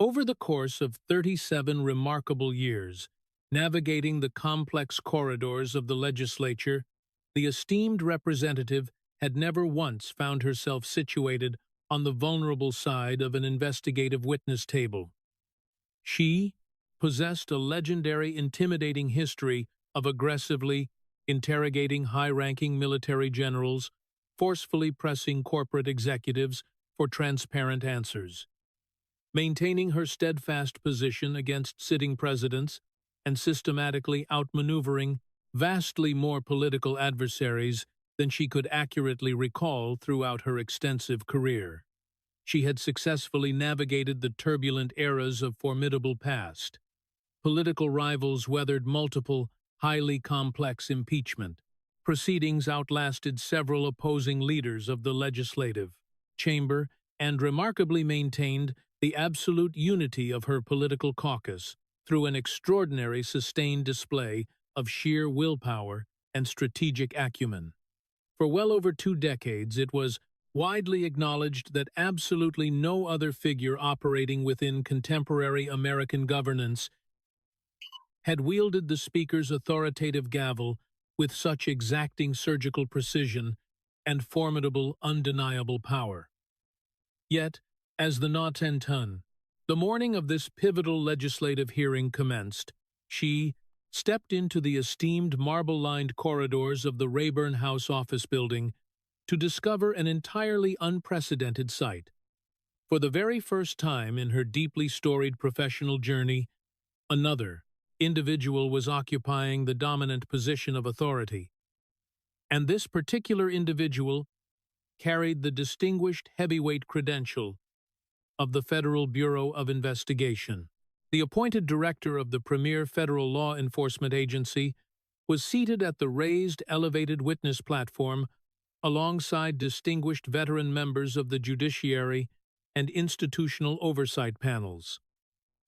Over the course of 37 remarkable years, navigating the complex corridors of the legislature, the esteemed representative had never once found herself situated on the vulnerable side of an investigative witness table. She possessed a legendary, intimidating history of aggressively interrogating high-ranking military generals, forcefully pressing corporate executives for transparent answers. Maintaining her steadfast position against sitting presidents and systematically outmaneuvering vastly more political adversaries than she could accurately recall throughout her extensive career. She had successfully navigated the turbulent eras of formidable past. Political rivals weathered multiple, highly complex impeachment. Proceedings outlasted several opposing leaders of the legislative chamber and remarkably maintained the absolute unity of her political caucus through an extraordinary sustained display of sheer willpower and strategic acumen. For well over 2 decades, it was widely acknowledged that absolutely no other figure operating within contemporary American governance had wielded the Speaker's authoritative gavel with such exacting surgical precision and formidable, undeniable power. Yet, as the the morning of this pivotal legislative hearing commenced, she stepped into the esteemed marble-lined corridors of the Rayburn House office building to discover an entirely unprecedented sight. For the very first time in her deeply storied professional journey, another individual was occupying the dominant position of authority. And this particular individual carried the distinguished heavyweight credential of the Federal Bureau of Investigation. The appointed director of the premier federal law enforcement agency was seated at the raised, elevated witness platform alongside distinguished veteran members of the judiciary and institutional oversight panels.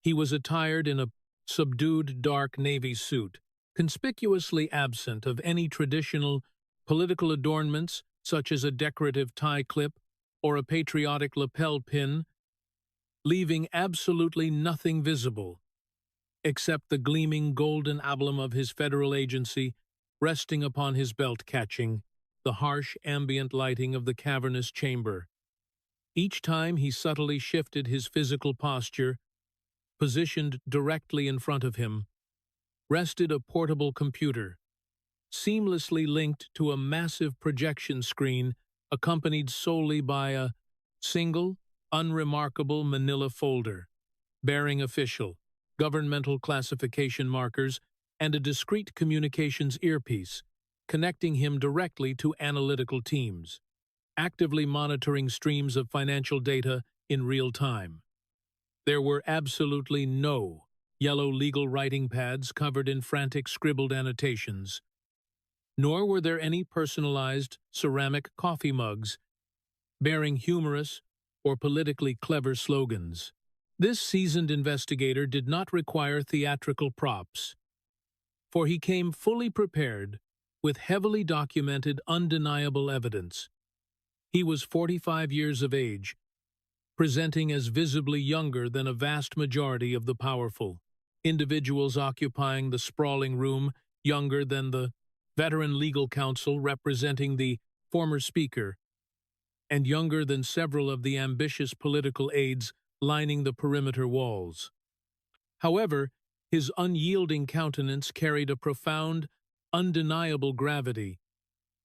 He was attired in a subdued dark navy suit, conspicuously absent of any traditional political adornments such as a decorative tie clip or a patriotic lapel pin, leaving absolutely nothing visible except the gleaming golden emblem of his federal agency resting upon his belt, catching the harsh ambient lighting of the cavernous chamber. Each time he subtly shifted his physical posture, positioned directly in front of him, rested a portable computer, seamlessly linked to a massive projection screen accompanied solely by a single, unremarkable manila folder, bearing official, governmental classification markers and a discrete communications earpiece, connecting him directly to analytical teams, actively monitoring streams of financial data in real time. There were absolutely no yellow legal writing pads covered in frantic scribbled annotations, nor were there any personalized ceramic coffee mugs bearing humorous or politically clever slogans. This seasoned investigator did not require theatrical props, for he came fully prepared with heavily documented, undeniable evidence. He was 45 years of age, presenting as visibly younger than a vast majority of the powerful. Individuals occupying the sprawling room, younger than the veteran legal counsel representing the former speaker, and younger than several of the ambitious political aides lining the perimeter walls. However, his unyielding countenance carried a profound, undeniable gravity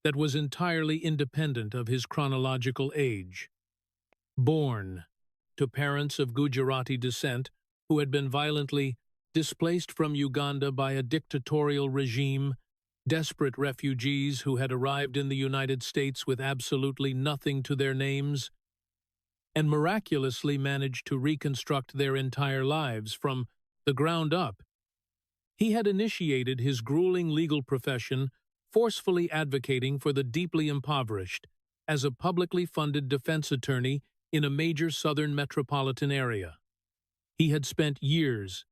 that was entirely independent of his chronological age. Born to parents of Gujarati descent who had been violently displaced from Uganda by a dictatorial regime, desperate refugees who had arrived in the United States with absolutely nothing to their names, and miraculously managed to reconstruct their entire lives from the ground up. He had initiated his grueling legal profession, forcefully advocating for the deeply impoverished as a publicly funded defense attorney in a major southern metropolitan area. He had spent years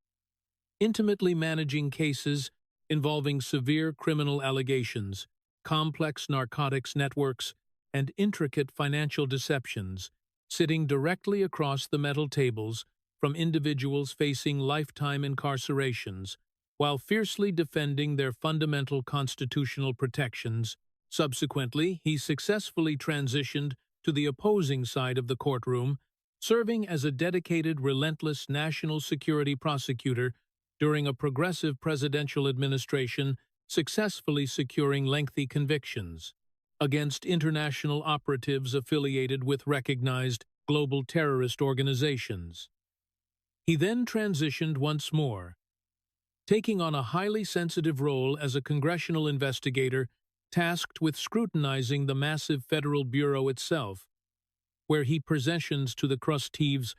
intimately managing cases involving severe criminal allegations, complex narcotics networks, and intricate financial deceptions, sitting directly across the metal tables from individuals facing lifetime incarcerations, while fiercely defending their fundamental constitutional protections. Subsequently, he successfully transitioned to the opposing side of the courtroom, serving as a dedicated, relentless national security prosecutor during a progressive presidential administration, successfully securing lengthy convictions against international operatives affiliated with recognized global terrorist organizations. He then transitioned once more, taking on a highly sensitive role as a congressional investigator tasked with scrutinizing the massive federal bureau itself, where he positions to the Crustieves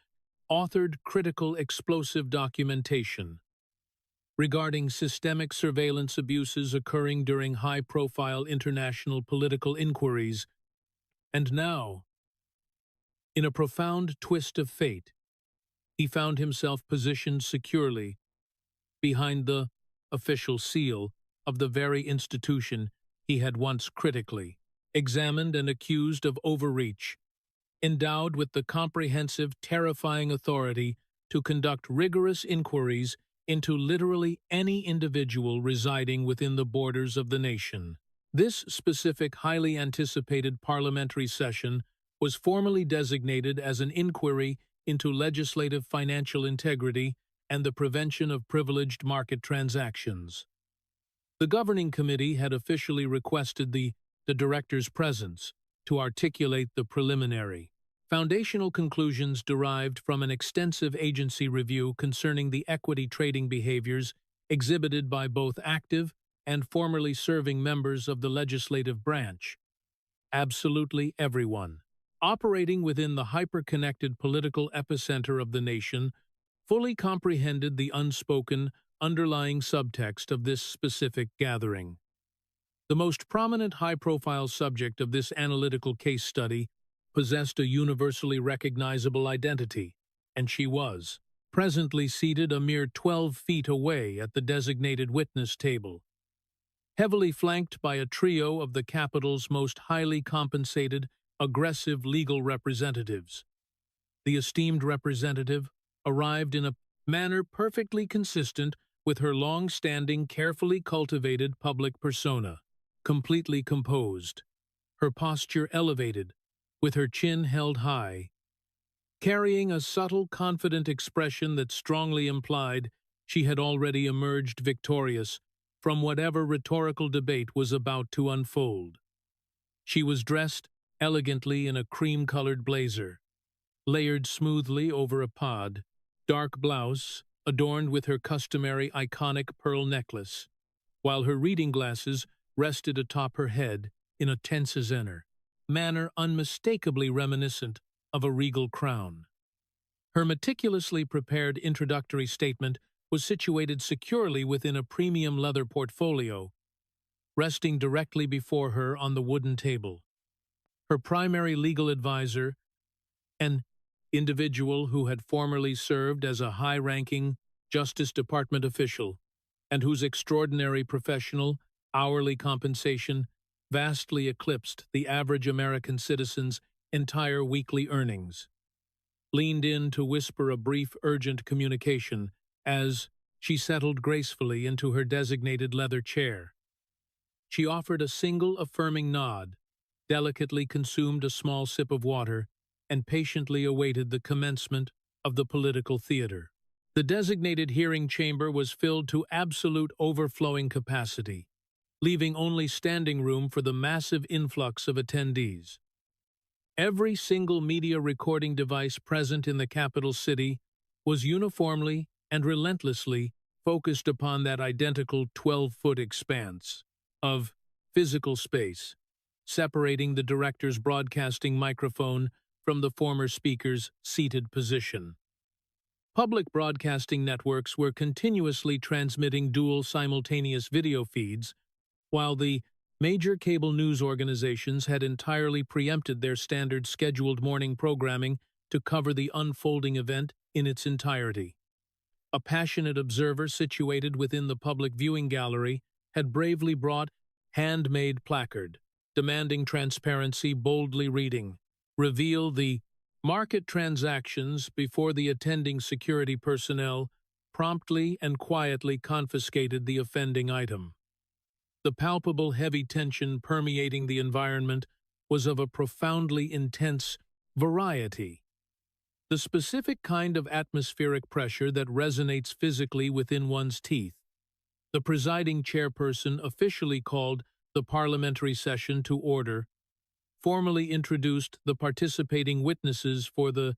authored critical explosive documentation regarding systemic surveillance abuses occurring during high-profile international political inquiries. And now, in a profound twist of fate, he found himself positioned securely behind the official seal of the very institution he had once critically examined and accused of overreach, endowed with the comprehensive, terrifying authority to conduct rigorous inquiries into literally any individual residing within the borders of the nation. This specific, highly anticipated parliamentary session was formally designated as an inquiry into legislative financial integrity and the prevention of privileged market transactions. The governing committee had officially requested the director's presence to articulate the preliminary, foundational conclusions derived from an extensive agency review concerning the equity trading behaviors exhibited by both active and formerly serving members of the legislative branch. Absolutely everyone, operating within the hyper-connected political epicenter of the nation, fully comprehended the unspoken, underlying subtext of this specific gathering. The most prominent high-profile subject of this analytical case study possessed a universally recognizable identity, and she was presently seated a mere 12 feet away at the designated witness table, heavily flanked by a trio of the Capitol's most highly compensated, aggressive legal representatives. The esteemed representative arrived in a manner perfectly consistent with her long-standing, carefully cultivated public persona, completely composed, her posture elevated, with her chin held high, carrying a subtle, confident expression that strongly implied she had already emerged victorious from whatever rhetorical debate was about to unfold. She was dressed elegantly in a cream-colored blazer, layered smoothly over a dark blouse adorned with her customary iconic pearl necklace, while her reading glasses rested atop her head in a tense manner unmistakably reminiscent of a regal crown. Her meticulously prepared introductory statement was situated securely within a premium leather portfolio, resting directly before her on the wooden table. Her primary legal advisor, an individual who had formerly served as a high-ranking Justice Department official, and whose extraordinary professional, hourly compensation vastly eclipsed the average American citizen's entire weekly earnings, leaned in to whisper a brief, urgent communication as she settled gracefully into her designated leather chair. She offered a single affirming nod, delicately consumed a small sip of water, and patiently awaited the commencement of the political theater. The designated hearing chamber was filled to absolute overflowing capacity, leaving only standing room for the massive influx of attendees. Every single media recording device present in the capital city was uniformly and relentlessly focused upon that identical 12-foot expanse of physical space, separating the director's broadcasting microphone from the former speaker's seated position. Public broadcasting networks were continuously transmitting dual simultaneous video feeds, while the major cable news organizations had entirely preempted their standard scheduled morning programming to cover the unfolding event in its entirety. A passionate observer situated within the public viewing gallery had bravely brought handmade placard, demanding transparency, boldly reading, "Reveal the Market transactions before the attending security personnel promptly and quietly confiscated the offending item. The palpable heavy tension permeating the environment was of a profoundly intense variety. The specific kind of atmospheric pressure that resonates physically within one's teeth. The presiding chairperson officially called the parliamentary session to order, formally introduced the participating witnesses for the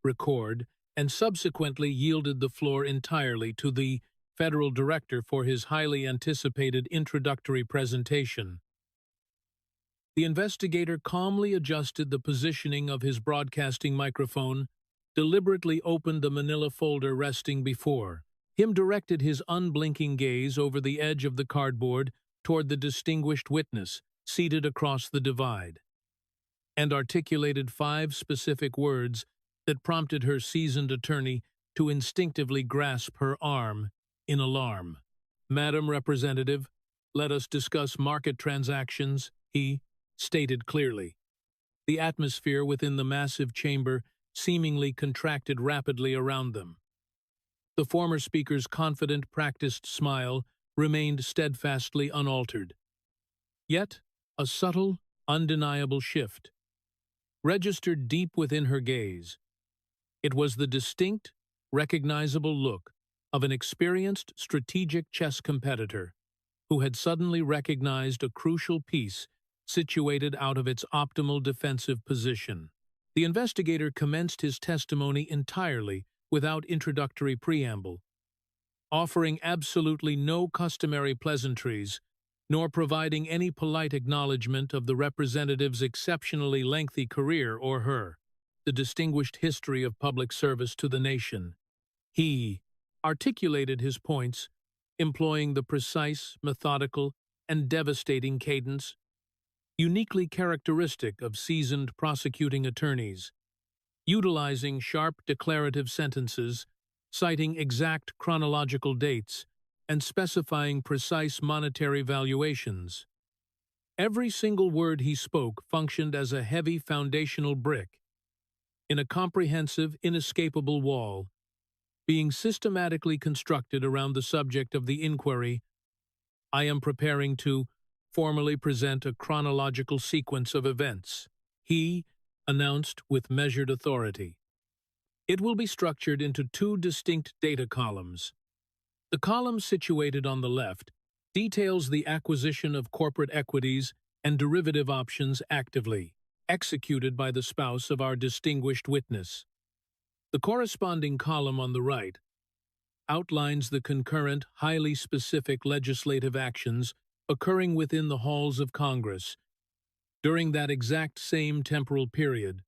record, and subsequently yielded the floor entirely to the federal director for his highly anticipated introductory presentation. The investigator calmly adjusted the positioning of his broadcasting microphone, deliberately opened the manila folder resting before him, directed his unblinking gaze over the edge of the cardboard toward the distinguished witness seated across the divide, and articulated 5 specific words that prompted her seasoned attorney to instinctively grasp her arm in alarm. "Madam Representative, let us discuss market transactions," he stated clearly. The atmosphere within the massive chamber seemingly contracted rapidly around them. The former speaker's confident, practiced smile remained steadfastly unaltered. Yet, a subtle, undeniable shift registered deep within her gaze. It was the distinct, recognizable look of an experienced strategic chess competitor who had suddenly recognized a crucial piece situated out of its optimal defensive position. The investigator commenced his testimony entirely without introductory preamble, offering absolutely no customary pleasantries, nor providing any polite acknowledgement of the representative's exceptionally lengthy career or the distinguished history of public service to the nation. He articulated his points, employing the precise, methodical, and devastating cadence uniquely characteristic of seasoned prosecuting attorneys, utilizing sharp declarative sentences, citing exact chronological dates, and specifying precise monetary valuations. Every single word he spoke functioned as a heavy foundational brick in a comprehensive, inescapable wall, being systematically constructed around the subject of the inquiry. "I am preparing to formally present a chronological sequence of events," he announced with measured authority. "It will be structured into 2 distinct data columns. The column situated on the left details the acquisition of corporate equities and derivative options actively executed by the spouse of our distinguished witness. The corresponding column on the right outlines the concurrent, highly specific legislative actions occurring within the halls of Congress during that exact same temporal period.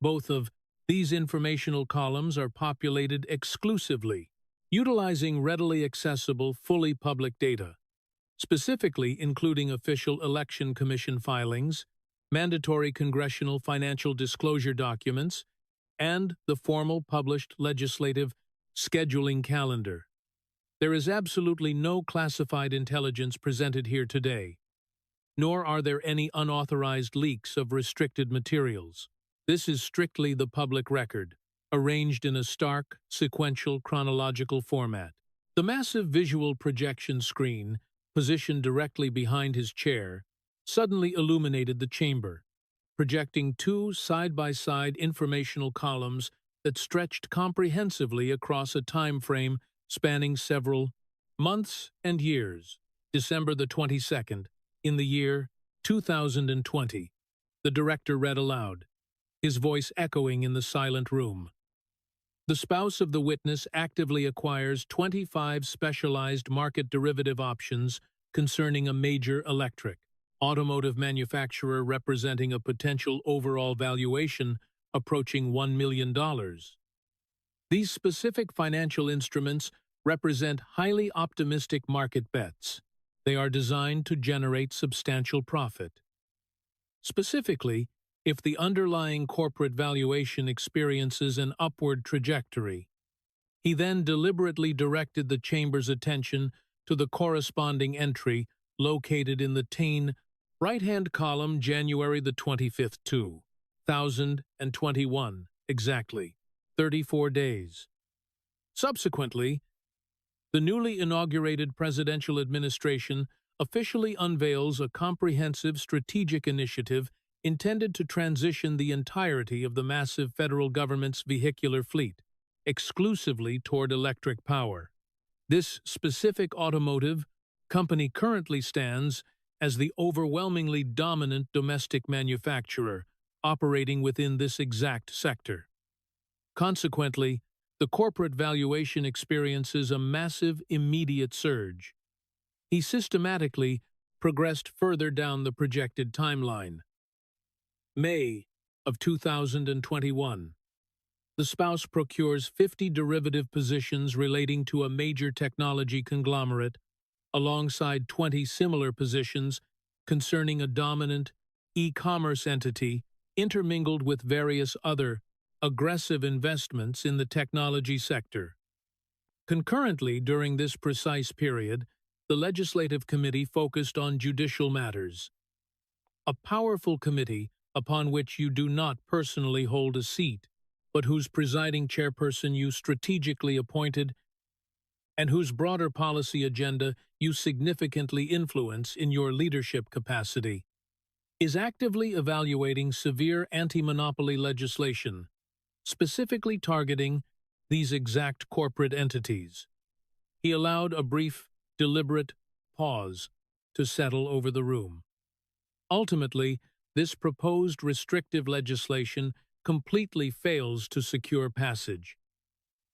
Both of these informational columns are populated exclusively, utilizing readily accessible, fully public data, specifically including official Election Commission filings, mandatory congressional financial disclosure documents, and the formal published legislative scheduling calendar. There is absolutely no classified intelligence presented here today, nor are there any unauthorized leaks of restricted materials. This is strictly the public record, arranged in a stark, sequential, chronological format. The massive visual projection screen, positioned directly behind his chair, suddenly illuminated the chamber, projecting 2 side-by-side informational columns that stretched comprehensively across a time frame spanning several months and years. December the 22nd, in the year 2020. The director read aloud, his voice echoing in the silent room. "The spouse of the witness actively acquires 25 specialized market derivative options concerning a major electric, automotive manufacturer representing a potential overall valuation approaching $1 million. These specific financial instruments represent highly optimistic market bets. They are designed to generate substantial profit. Specifically, if the underlying corporate valuation experiences an upward trajectory." He then deliberately directed the chamber's attention to the corresponding entry located in the Tain right-hand column, January the 25th, 2021. exactly 34 days. Subsequently, the newly inaugurated presidential administration officially unveils a comprehensive strategic initiative intended to transition the entirety of the massive federal government's vehicular fleet exclusively toward electric power. This specific automotive company currently stands as the overwhelmingly dominant domestic manufacturer operating within this exact sector. Consequently, the corporate valuation experiences a massive immediate surge. He systematically progressed further down the projected timeline. May of 2021. The spouse procures 50 derivative positions relating to a major technology conglomerate, alongside 20 similar positions concerning a dominant e-commerce entity intermingled with various other aggressive investments in the technology sector. Concurrently, during this precise period, the Legislative Committee focused on judicial matters. A powerful committee upon which you do not personally hold a seat, but whose presiding chairperson you strategically appointed and whose broader policy agenda you significantly influence in your leadership capacity, is actively evaluating severe anti-monopoly legislation, specifically targeting these exact corporate entities. He allowed a brief, deliberate pause to settle over the room. Ultimately, this proposed restrictive legislation completely fails to secure passage.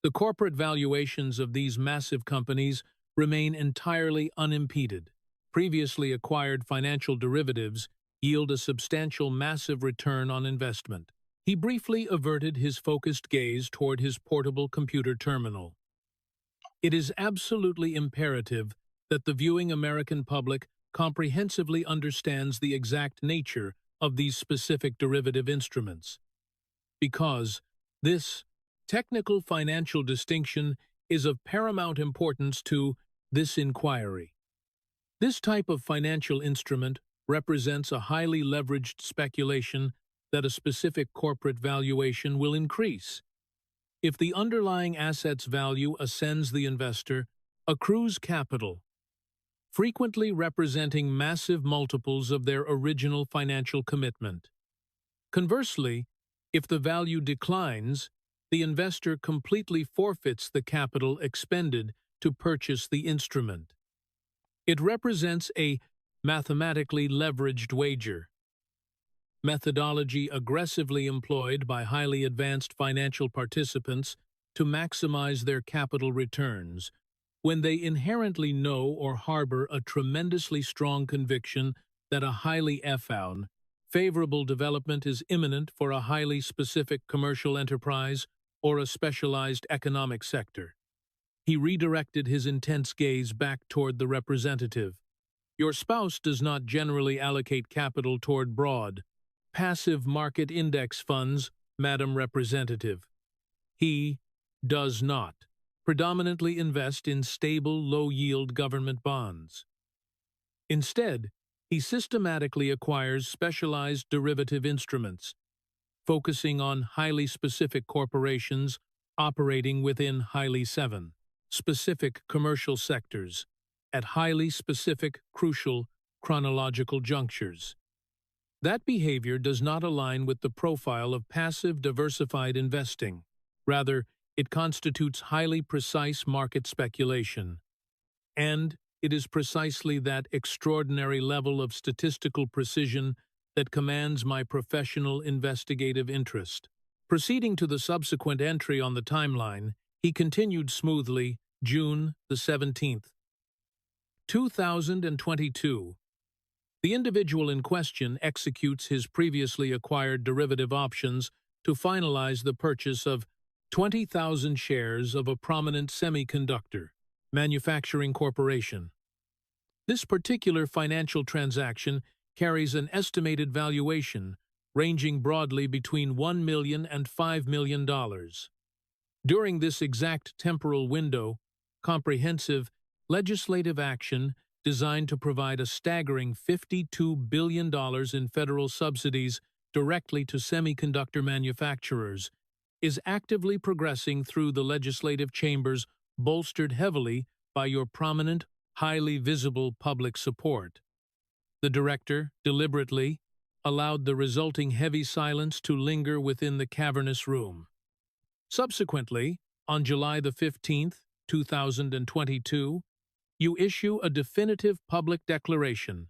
The corporate valuations of these massive companies remain entirely unimpeded. Previously acquired financial derivatives yield a substantial massive return on investment. He briefly averted his focused gaze toward his portable computer terminal. It is absolutely imperative that the viewing American public comprehensively understands the exact nature of these specific derivative instruments, because this technical financial distinction is of paramount importance to this inquiry. This type of financial instrument represents a highly leveraged speculation that a specific corporate valuation will increase. If the underlying asset's value ascends, the investor accrues capital, frequently representing massive multiples of their original financial commitment. Conversely, if the value declines, the investor completely forfeits the capital expended to purchase the instrument. It represents a mathematically leveraged wager, methodology aggressively employed by highly advanced financial participants to maximize their capital returns, when they inherently know or harbor a tremendously strong conviction that a highly favorable development is imminent for a highly specific commercial enterprise or a specialized economic sector. He redirected his intense gaze back toward the representative. Your spouse does not generally allocate capital toward broad, passive market index funds, Madam Representative. He does not predominantly invest in stable, low-yield government bonds. Instead, he systematically acquires specialized derivative instruments, focusing on highly specific corporations operating within highly specific commercial sectors at highly specific, crucial chronological junctures. That behavior does not align with the profile of passive diversified investing. Rather, it constitutes highly precise market speculation. And it is precisely that extraordinary level of statistical precision that commands my professional investigative interest. Proceeding to the subsequent entry on the timeline, he continued smoothly, June the 17th, 2022. The individual in question executes his previously acquired derivative options to finalize the purchase of 20,000 shares of a prominent semiconductor manufacturing corporation. This particular financial transaction carries an estimated valuation ranging broadly between $1 million and $5 million. During this exact temporal window, comprehensive legislative action designed to provide a staggering $52 billion in federal subsidies directly to semiconductor manufacturers is actively progressing through the legislative chambers, bolstered heavily by your prominent, highly visible public support. The director, deliberately, allowed the resulting heavy silence to linger within the cavernous room. Subsequently, on July the 15th, 2022, you issue a definitive public declaration,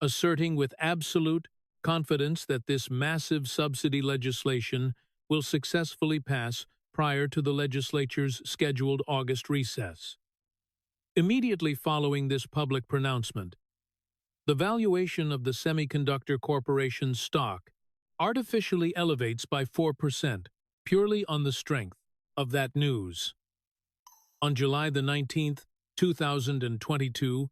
asserting with absolute confidence that this massive subsidy legislation will successfully pass prior to the legislature's scheduled August recess. Immediately following this public pronouncement, the valuation of the Semiconductor Corporation's stock artificially elevates by 4%, purely on the strength of that news. On July the 19th, 2022,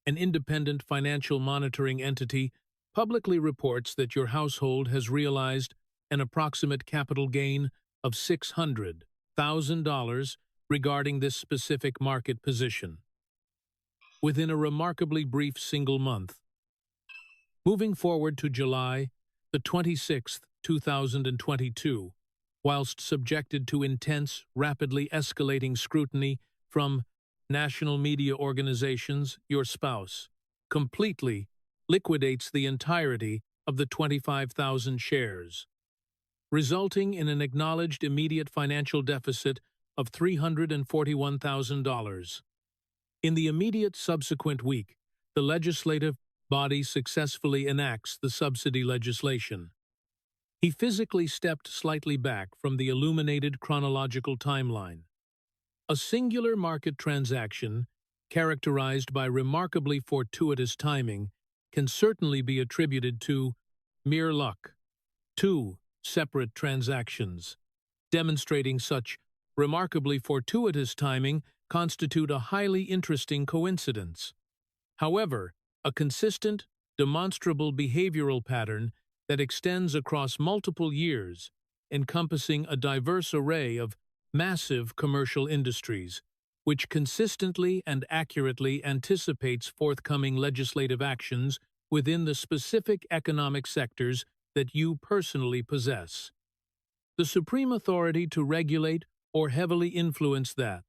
an independent financial monitoring entity publicly reports that your household has realized an approximate capital gain of $600,000 regarding this specific market position, within a remarkably brief single month. Moving forward to July the 26th, 2022, whilst subjected to intense, rapidly escalating scrutiny from national media organizations, your spouse completely liquidates the entirety of the 25,000 shares, resulting in an acknowledged immediate financial deficit of $341,000. In the immediate subsequent week, the legislative body successfully enacts the subsidy legislation. He physically stepped slightly back from the illuminated chronological timeline. A singular market transaction, characterized by remarkably fortuitous timing, can certainly be attributed to mere luck. Two separate transactions, demonstrating such remarkably fortuitous timing, constitute a highly interesting coincidence. However, a consistent, demonstrable behavioral pattern that extends across multiple years, encompassing a diverse array of massive commercial industries, which consistently and accurately anticipates forthcoming legislative actions within the specific economic sectors that you personally possess. The supreme authority to regulate or heavily influence that,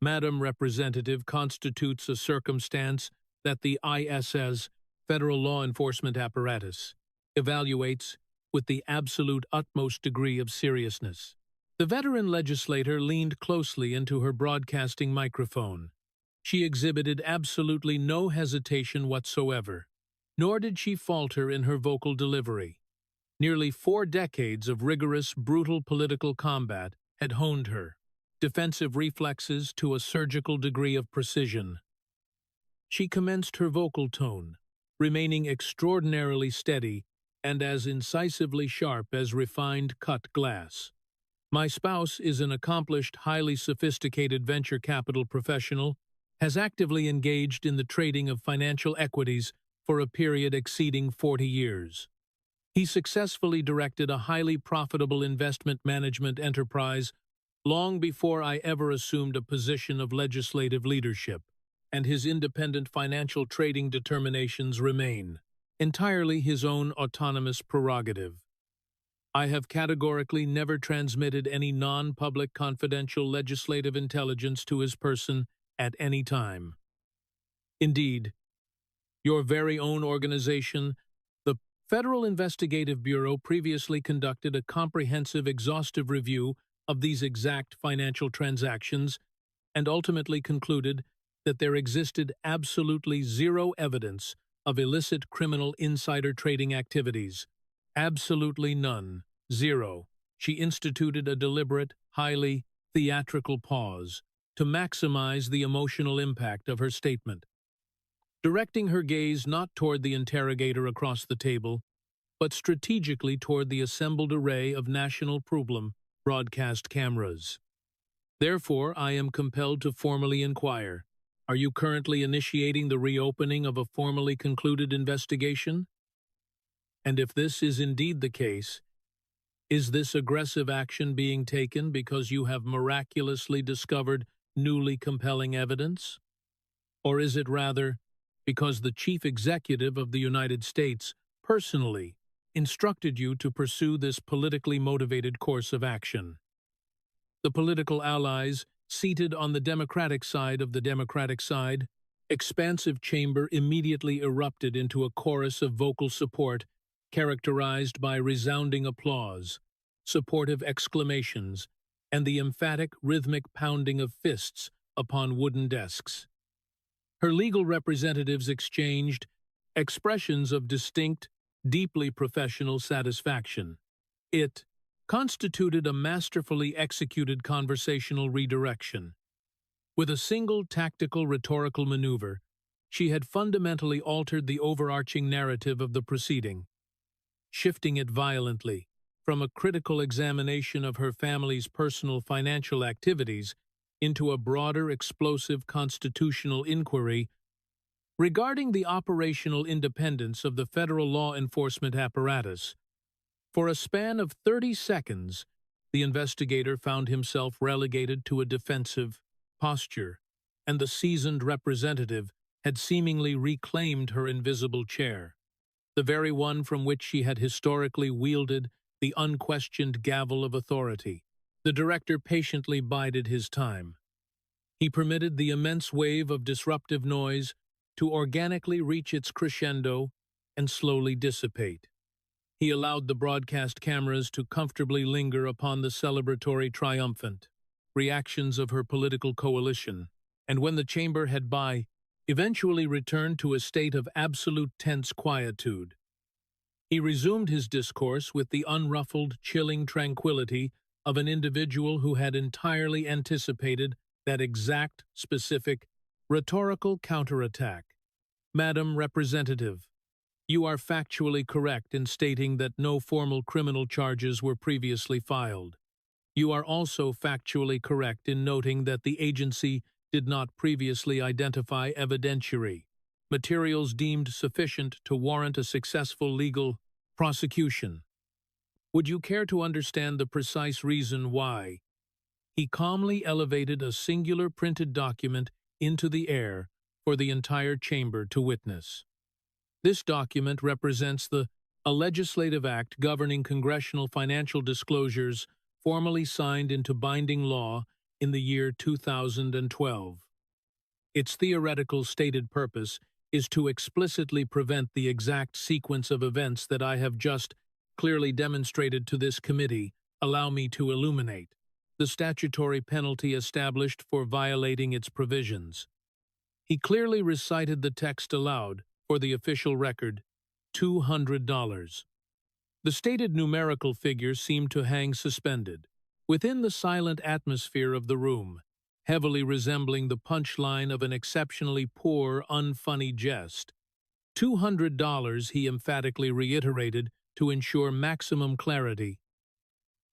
Madam Representative, constitutes a circumstance that the ISS, federal law enforcement apparatus, evaluates with the absolute utmost degree of seriousness. The veteran legislator leaned closely into her broadcasting microphone. She exhibited absolutely no hesitation whatsoever, nor did she falter in her vocal delivery. Nearly 4 decades of rigorous, brutal political combat had honed her defensive reflexes to a surgical degree of precision. She commenced her vocal tone, remaining extraordinarily steady and as incisively sharp as refined cut glass. My spouse is an accomplished, highly sophisticated venture capital professional, has actively engaged in the trading of financial equities for a period exceeding 40 years. He successfully directed a highly profitable investment management enterprise long before I ever assumed a position of legislative leadership, and his independent financial trading determinations remain entirely his own autonomous prerogative. I have categorically never transmitted any non-public confidential legislative intelligence to his person at any time. Indeed, your very own organization, the Federal Investigative Bureau, previously conducted a comprehensive, exhaustive review of these exact financial transactions and ultimately concluded that there existed absolutely zero evidence of illicit criminal insider trading activities. Absolutely none. Zero. She instituted a deliberate, highly theatrical pause to maximize the emotional impact of her statement, directing her gaze not toward the interrogator across the table, but strategically toward the assembled array of national problem broadcast cameras. Therefore, I am compelled to formally inquire, are you currently initiating the reopening of a formally concluded investigation? And if this is indeed the case, is this aggressive action being taken because you have miraculously discovered newly compelling evidence? Or is it rather because the Chief Executive of the United States personally instructed you to pursue this politically motivated course of action? The political allies, seated on the Democratic side of the Democratic side, expansive chamber immediately erupted into a chorus of vocal support characterized by resounding applause, supportive exclamations, and the emphatic rhythmic pounding of fists upon wooden desks. Her legal representatives exchanged expressions of distinct, deeply professional satisfaction. It constituted a masterfully executed conversational redirection. With a single tactical rhetorical maneuver, she had fundamentally altered the overarching narrative of the proceeding, shifting it violently from a critical examination of her family's personal financial activities into a broader explosive constitutional inquiry regarding the operational independence of the federal law enforcement apparatus. For a span of 30 seconds, the investigator found himself relegated to a defensive posture, and the seasoned representative had seemingly reclaimed her invisible chair, the very one from which she had historically wielded the unquestioned gavel of authority. The director patiently bided his time. He permitted the immense wave of disruptive noise to organically reach its crescendo and slowly dissipate. He allowed the broadcast cameras to comfortably linger upon the celebratory triumphant reactions of her political coalition, and when the chamber had eventually returned to a state of absolute tense quietude, he resumed his discourse with the unruffled, chilling tranquility of an individual who had entirely anticipated that exact, specific, rhetorical counterattack. Madam Representative, you are factually correct in stating that no formal criminal charges were previously filed. You are also factually correct in noting that the agency did not previously identify evidentiary materials deemed sufficient to warrant a successful legal prosecution. Would you care to understand the precise reason why? He calmly elevated a singular printed document into the air for the entire chamber to witness. This document represents a legislative act governing congressional financial disclosures formally signed into binding law in the year 2012. Its theoretical stated purpose is to explicitly prevent the exact sequence of events that I have just clearly demonstrated to this committee. Allow me to illuminate the statutory penalty established for violating its provisions. He clearly recited the text aloud for the official record, $200. The stated numerical figure seemed to hang suspended within the silent atmosphere of the room, heavily resembling the punchline of an exceptionally poor, unfunny jest. $200, he emphatically reiterated to ensure maximum clarity.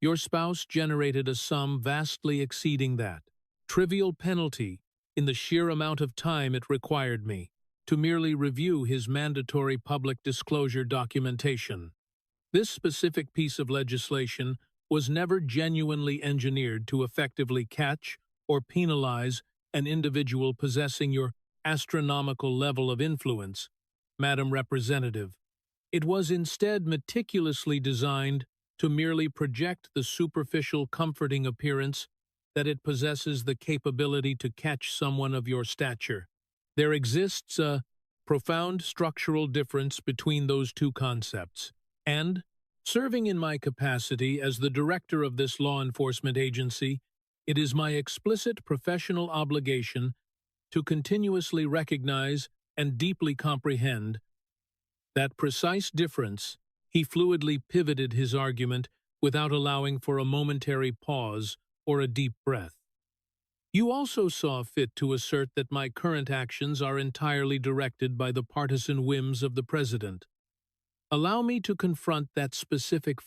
Your spouse generated a sum vastly exceeding that trivial penalty in the sheer amount of time it required me to merely review his mandatory public disclosure documentation. This specific piece of legislation was never genuinely engineered to effectively catch or penalize an individual possessing your astronomical level of influence, Madam Representative. It was instead meticulously designed to merely project the superficial comforting appearance that it possesses the capability to catch someone of your stature. There exists a profound structural difference between those two concepts, and, serving in my capacity as the director of this law enforcement agency, it is my explicit professional obligation to continuously recognize and deeply comprehend that precise difference. He fluidly pivoted his argument without allowing for a momentary pause or a deep breath. You also saw fit to assert that my current actions are entirely directed by the partisan whims of the president. Allow me to confront that specific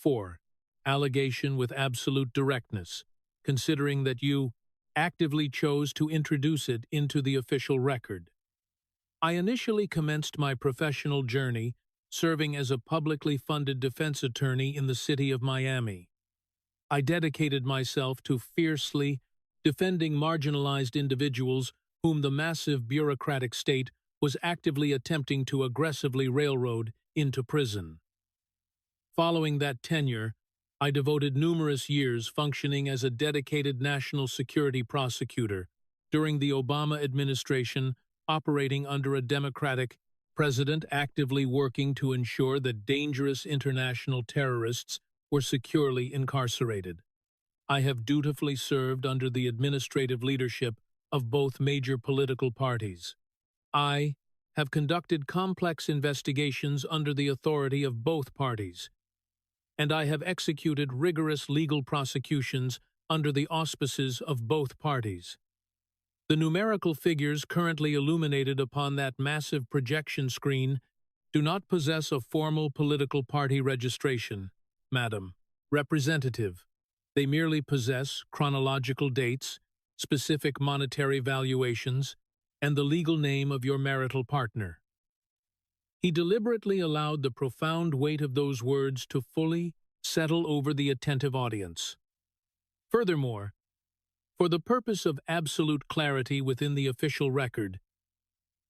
allegation with absolute directness, considering that you actively chose to introduce it into the official record. I initially commenced my professional journey serving as a publicly funded defense attorney in the city of Miami. I dedicated myself to fiercely defending marginalized individuals whom the massive bureaucratic state was actively attempting to aggressively railroad into prison. Following that tenure, I devoted numerous years functioning as a dedicated national security prosecutor during the Obama administration, operating under a Democratic president, actively working to ensure that dangerous international terrorists were securely incarcerated. I have dutifully served under the administrative leadership of both major political parties. I have conducted complex investigations under the authority of both parties, and I have executed rigorous legal prosecutions under the auspices of both parties. The numerical figures currently illuminated upon that massive projection screen do not possess a formal political party registration, Madam Representative. They merely possess chronological dates, specific monetary valuations, and the legal name of your marital partner. He deliberately allowed the profound weight of those words to fully settle over the attentive audience. Furthermore, for the purpose of absolute clarity within the official record,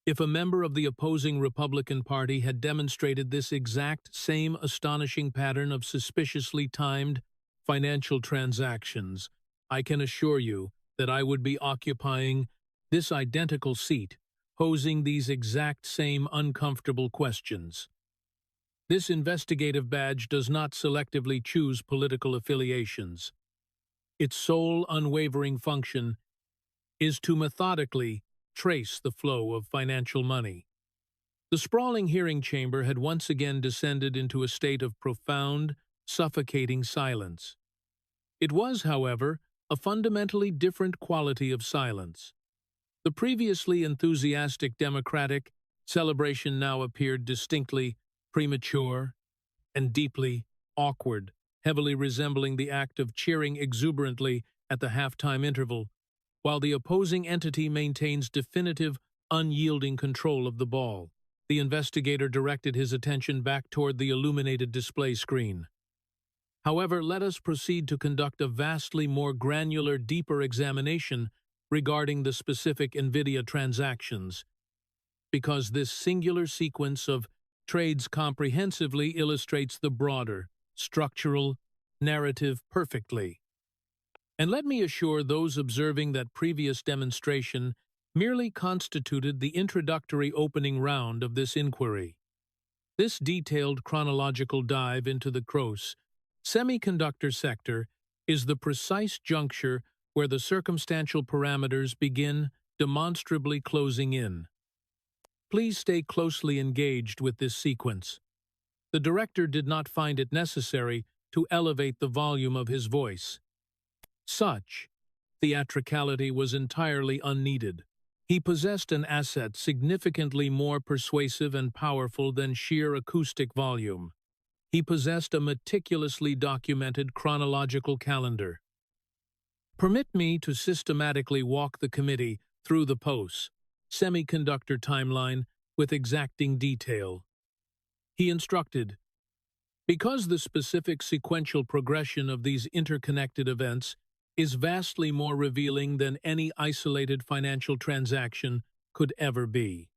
if a member of the opposing Republican Party had demonstrated this exact same astonishing pattern of suspiciously timed financial transactions, I can assure you that I would be occupying this identical seat, posing these exact same uncomfortable questions. This investigative badge does not selectively choose political affiliations. Its sole unwavering function is to methodically trace the flow of financial money. The sprawling hearing chamber had once again descended into a state of profound, suffocating silence. It was, however, a fundamentally different quality of silence. The previously enthusiastic Democratic celebration now appeared distinctly premature and deeply awkward, heavily resembling the act of cheering exuberantly at the halftime interval, while the opposing entity maintains definitive, unyielding control of the ball. The investigator directed his attention back toward the illuminated display screen. However, let us proceed to conduct a vastly more granular, deeper examination regarding the specific NVIDIA transactions, because this singular sequence of trades comprehensively illustrates the broader, structural narrative perfectly. And let me assure those observing that previous demonstration merely constituted the introductory opening round of this inquiry. This detailed chronological dive into the gross semiconductor sector is the precise juncture where the circumstantial parameters begin demonstrably closing in. Please stay closely engaged with this sequence. The director did not find it necessary to elevate the volume of his voice. Such theatricality was entirely unneeded. He possessed an asset significantly more persuasive and powerful than sheer acoustic volume. He possessed a meticulously documented chronological calendar. Permit me to systematically walk the committee through the post-semiconductor timeline with exacting detail. He instructed, because the specific sequential progression of these interconnected events is vastly more revealing than any isolated financial transaction could ever be.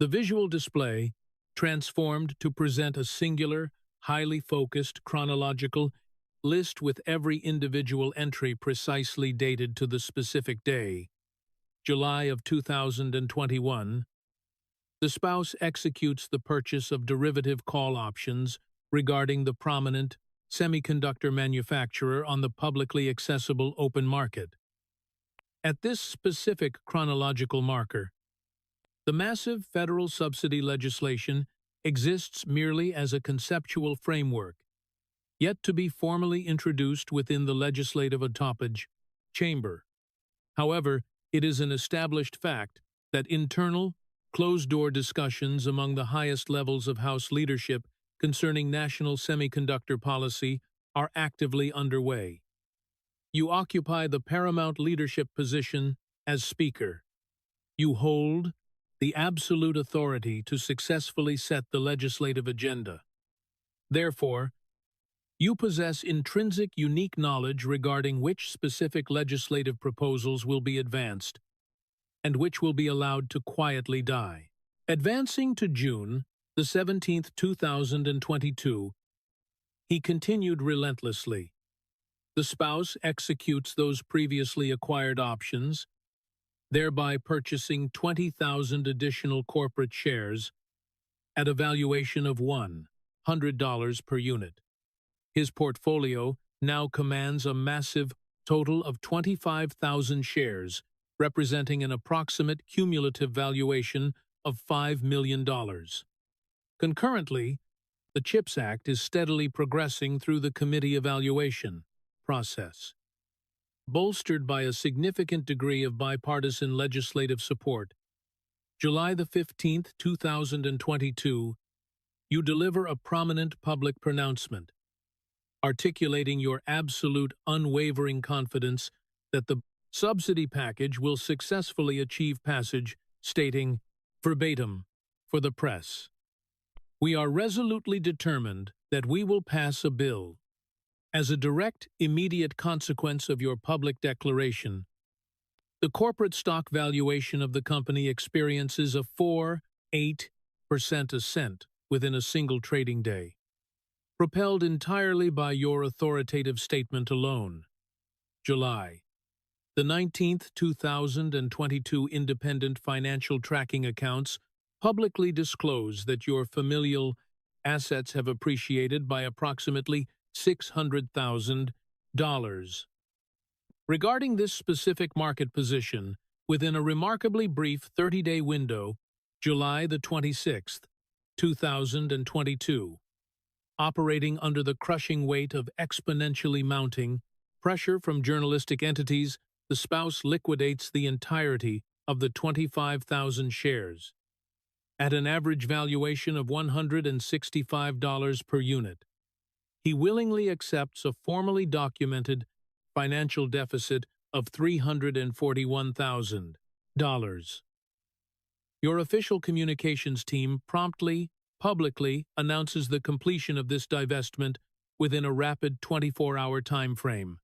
The visual display, transformed to present a singular, highly focused chronological list with every individual entry precisely dated to the specific day, July of 2021, the spouse executes the purchase of derivative call options regarding the prominent semiconductor manufacturer on the publicly accessible open market. At this specific chronological marker, the massive federal subsidy legislation exists merely as a conceptual framework, yet to be formally introduced within the legislative autopage chamber. However, it is an established fact that internal, closed-door discussions among the highest levels of House leadership concerning national semiconductor policy are actively underway. You occupy the paramount leadership position as Speaker. You hold the absolute authority to successfully set the legislative agenda. Therefore, you possess intrinsic unique knowledge regarding which specific legislative proposals will be advanced and which will be allowed to quietly die. Advancing to June the 17th, 2022, He continued relentlessly. The spouse executes those previously acquired options, thereby purchasing 20,000 additional corporate shares at a valuation of $100 per unit. His portfolio now commands a massive total of 25,000 shares, representing an approximate cumulative valuation of $5 million. Concurrently, the CHIPS Act is steadily progressing through the committee evaluation process. Bolstered by a significant degree of bipartisan legislative support, July the 15th, 2022, you deliver a prominent public pronouncement, articulating your absolute unwavering confidence that the subsidy package will successfully achieve passage, stating, verbatim, for the press, "We are resolutely determined that we will pass a bill. As a direct, immediate consequence of your public declaration, the corporate stock valuation of the company experiences a 4.8% ascent within a single trading day, propelled entirely by your authoritative statement alone." July the 19th, 2022 independent financial tracking accounts publicly disclose that your familial assets have appreciated by approximately $600,000. Regarding this specific market position, within a remarkably brief 30-day window, July the 26th, 2022, operating under the crushing weight of exponentially mounting pressure from journalistic entities, the spouse liquidates the entirety of the 25,000 shares at an average valuation of $165 per unit. He willingly accepts a formally documented financial deficit of $341,000. Your official communications team promptly, publicly announces the completion of this divestment within a rapid 24-hour time frame,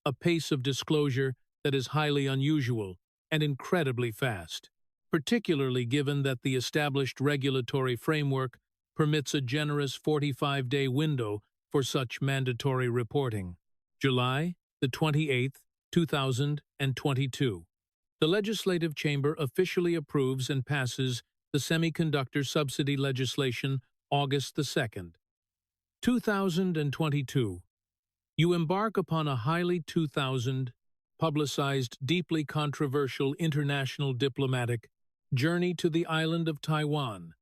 a pace of disclosure that is highly unusual and incredibly fast, particularly given that the established regulatory framework permits a generous 45-day window for such mandatory reporting. July the 28th, 2022. The Legislative Chamber officially approves and passes the semiconductor subsidy legislation August the 2nd, 2022. You embark upon a highly publicized, deeply controversial international diplomatic journey to the island of Taiwan,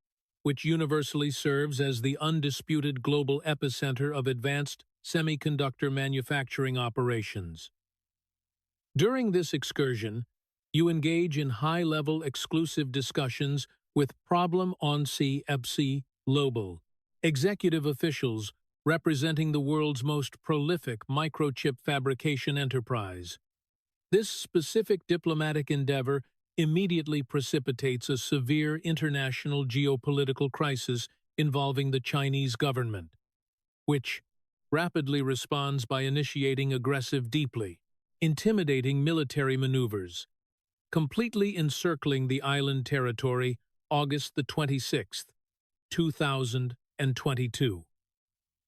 which universally serves as the undisputed global epicenter of advanced semiconductor manufacturing operations. During this excursion, you engage in high-level exclusive discussions with Problem on EPSI Global, executive officials representing the world's most prolific microchip fabrication enterprise. This specific diplomatic endeavor immediately precipitates a severe international geopolitical crisis involving the Chinese government, which rapidly responds by initiating aggressive, deeply intimidating military maneuvers, completely encircling the island territory August the 26th, 2022.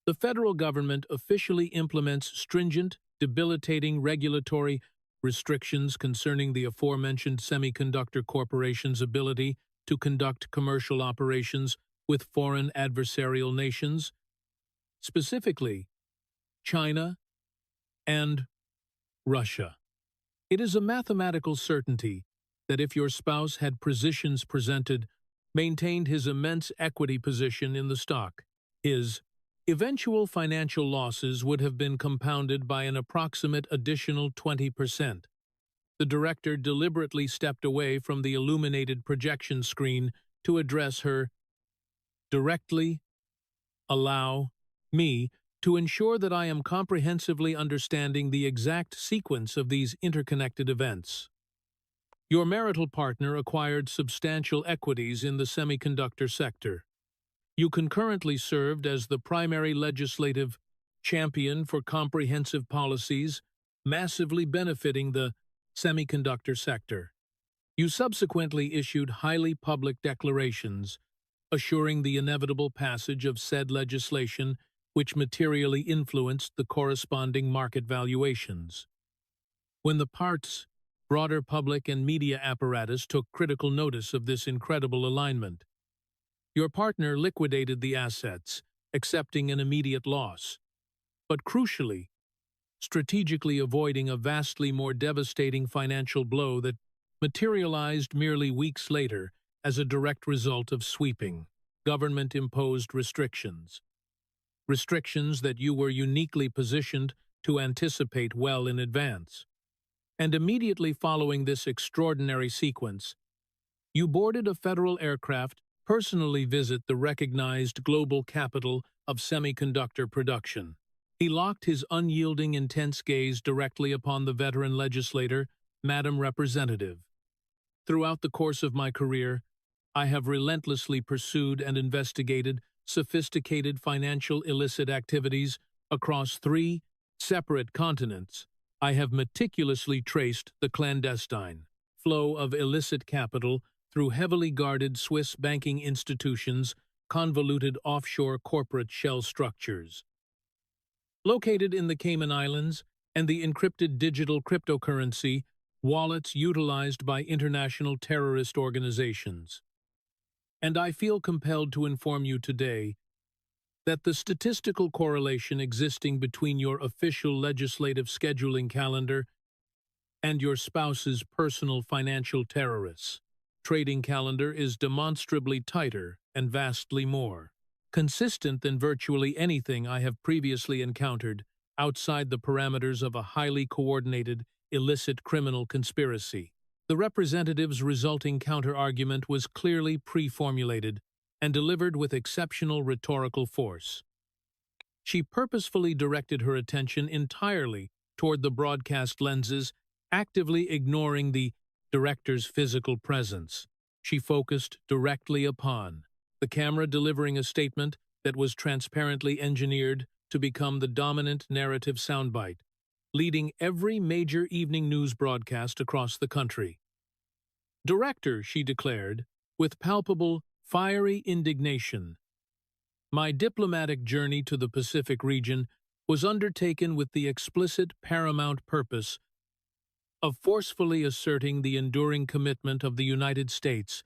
The federal government officially implements stringent, debilitating regulatory restrictions concerning the aforementioned semiconductor corporation's ability to conduct commercial operations with foreign adversarial nations, specifically China and Russia. It is a mathematical certainty that if your spouse had positions presented, maintained his immense equity position in the stock, his eventual financial losses would have been compounded by an approximate additional 20%. The director deliberately stepped away from the illuminated projection screen to address her directly. Allow me to ensure that I am comprehensively understanding the exact sequence of these interconnected events. Your marital partner acquired substantial equities in the semiconductor sector. You concurrently served as the primary legislative champion for comprehensive policies, massively benefiting the semiconductor sector. You subsequently issued highly public declarations, assuring the inevitable passage of said legislation which materially influenced the corresponding market valuations. When the part's broader public and media apparatus took critical notice of this incredible alignment, your partner liquidated the assets, accepting an immediate loss, but crucially, strategically avoiding a vastly more devastating financial blow that materialized merely weeks later as a direct result of sweeping, government-imposed restrictions. Restrictions that you were uniquely positioned to anticipate well in advance. And immediately following this extraordinary sequence, you boarded a federal aircraft, personally visit the recognized global capital of semiconductor production. He locked his unyielding, intense gaze directly upon the veteran legislator, Madam Representative. Throughout the course of my career, I have relentlessly pursued and investigated sophisticated financial illicit activities across 3 separate continents. I have meticulously traced the clandestine flow of illicit capital through heavily guarded Swiss banking institutions, convoluted offshore corporate shell structures located in the Cayman Islands, and the encrypted digital cryptocurrency wallets utilized by international terrorist organizations. And I feel compelled to inform you today that the statistical correlation existing between your official legislative scheduling calendar and your spouse's personal financial terrorists trading calendar is demonstrably tighter and vastly more consistent than virtually anything I have previously encountered outside the parameters of a highly coordinated, illicit criminal conspiracy. The representative's resulting counter-argument was clearly pre-formulated and delivered with exceptional rhetorical force. She purposefully directed her attention entirely toward the broadcast lenses, actively ignoring the director's physical presence. She focused directly upon the camera, delivering a statement that was transparently engineered to become the dominant narrative soundbite, leading every major evening news broadcast across the country. "Director," she declared, with palpable, fiery indignation, "my diplomatic journey to the Pacific region was undertaken with the explicit paramount purpose of forcefully asserting the enduring commitment of the United States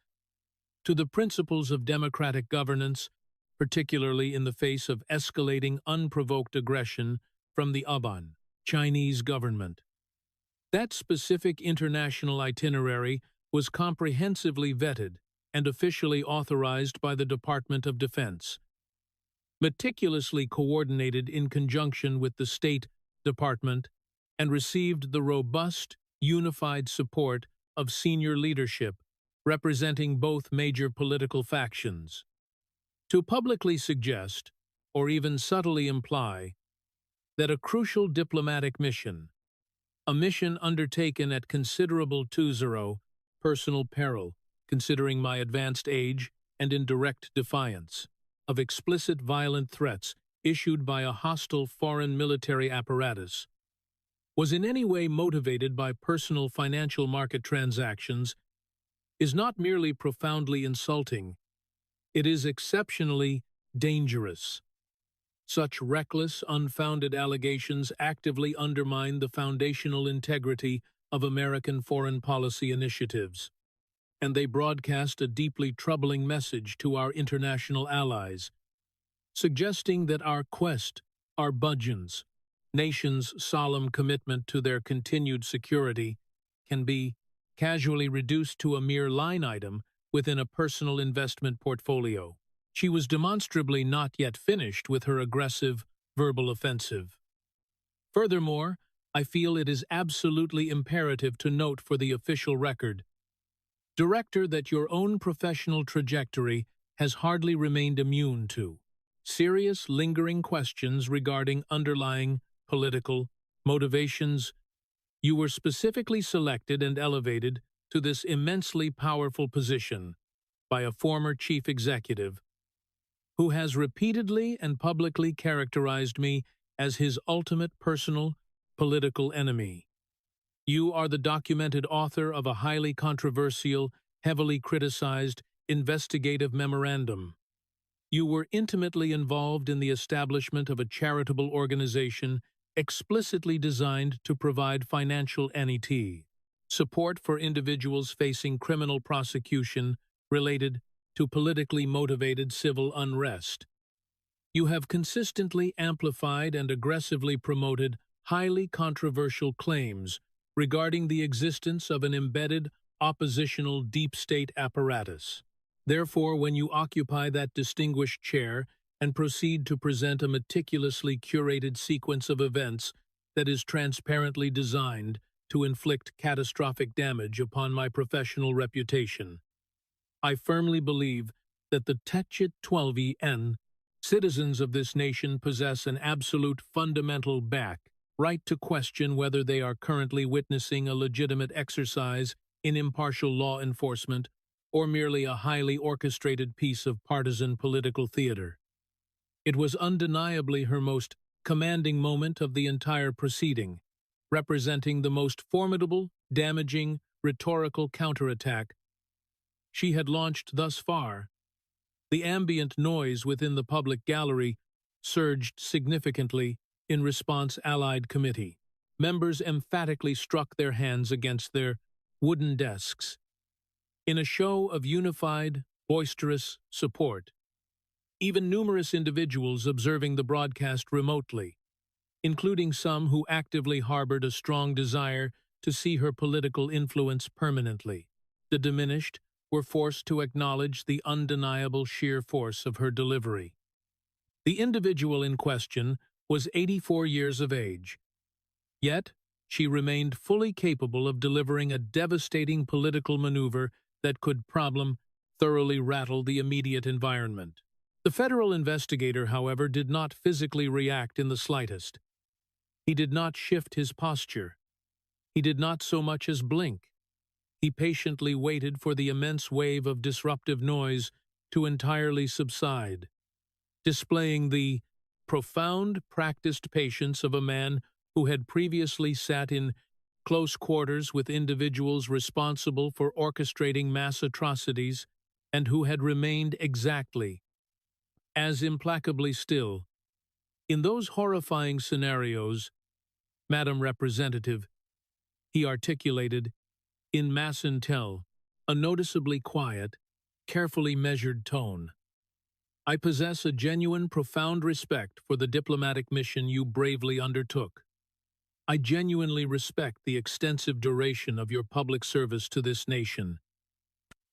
to the principles of democratic governance, particularly in the face of escalating unprovoked aggression from the Aban Chinese government." That specific international itinerary was comprehensively vetted and officially authorized by the Department of Defense, meticulously coordinated in conjunction with the State Department, and received the robust, unified support of senior leadership representing both major political factions. To publicly suggest, or even subtly imply, that a crucial diplomatic mission, a mission undertaken at considerable personal peril, considering my advanced age and in direct defiance of explicit violent threats issued by a hostile foreign military apparatus, was in any way motivated by personal financial market transactions, is not merely profoundly insulting, it is exceptionally dangerous. Such reckless, unfounded allegations actively undermine the foundational integrity of American foreign policy initiatives, and they broadcast a deeply troubling message to our international allies, suggesting that our quest, our budgeons, nation's solemn commitment to their continued security, can be casually reduced to a mere line item within a personal investment portfolio. She was demonstrably not yet finished with her aggressive, verbal offensive. Furthermore, I feel it is absolutely imperative to note for the official record, Director, that your own professional trajectory has hardly remained immune to serious, lingering questions regarding underlying political motivations. You were specifically selected and elevated to this immensely powerful position by a former chief executive who has repeatedly and publicly characterized me as his ultimate personal political enemy. You are the documented author of a highly controversial, heavily criticized investigative memorandum. You were intimately involved in the establishment of a charitable organization explicitly designed to provide financial support for individuals facing criminal prosecution related to politically motivated civil unrest. You have consistently amplified and aggressively promoted highly controversial claims regarding the existence of an embedded oppositional deep state apparatus. Therefore, when you occupy that distinguished chair and proceed to present a meticulously curated sequence of events that is transparently designed to inflict catastrophic damage upon my professional reputation, I firmly believe that the Techit 12en citizens of this nation possess an absolute fundamental right to question whether they are currently witnessing a legitimate exercise in impartial law enforcement or merely a highly orchestrated piece of partisan political theater. It was undeniably her most commanding moment of the entire proceeding, representing the most formidable, damaging, rhetorical counterattack she had launched thus far. The ambient noise within the public gallery surged significantly in response. Allied committee members emphatically struck their hands against their wooden desks in a show of unified, boisterous support. Even numerous individuals observing the broadcast remotely, including some who actively harbored a strong desire to see her political influence permanently diminished, were forced to acknowledge the undeniable sheer force of her delivery. The individual in question was 84 years of age, yet she remained fully capable of delivering a devastating political maneuver that could thoroughly rattle the immediate environment. The federal investigator, however, did not physically react in the slightest. He did not shift his posture. He did not so much as blink. He patiently waited for the immense wave of disruptive noise to entirely subside, displaying the profound, practiced patience of a man who had previously sat in close quarters with individuals responsible for orchestrating mass atrocities and who had remained exactly as implacably still. In those horrifying scenarios, Madam Representative, he articulated, in mass intel, a noticeably quiet, carefully measured tone. I possess a genuine, profound respect for the diplomatic mission you bravely undertook. I genuinely respect the extensive duration of your public service to this nation,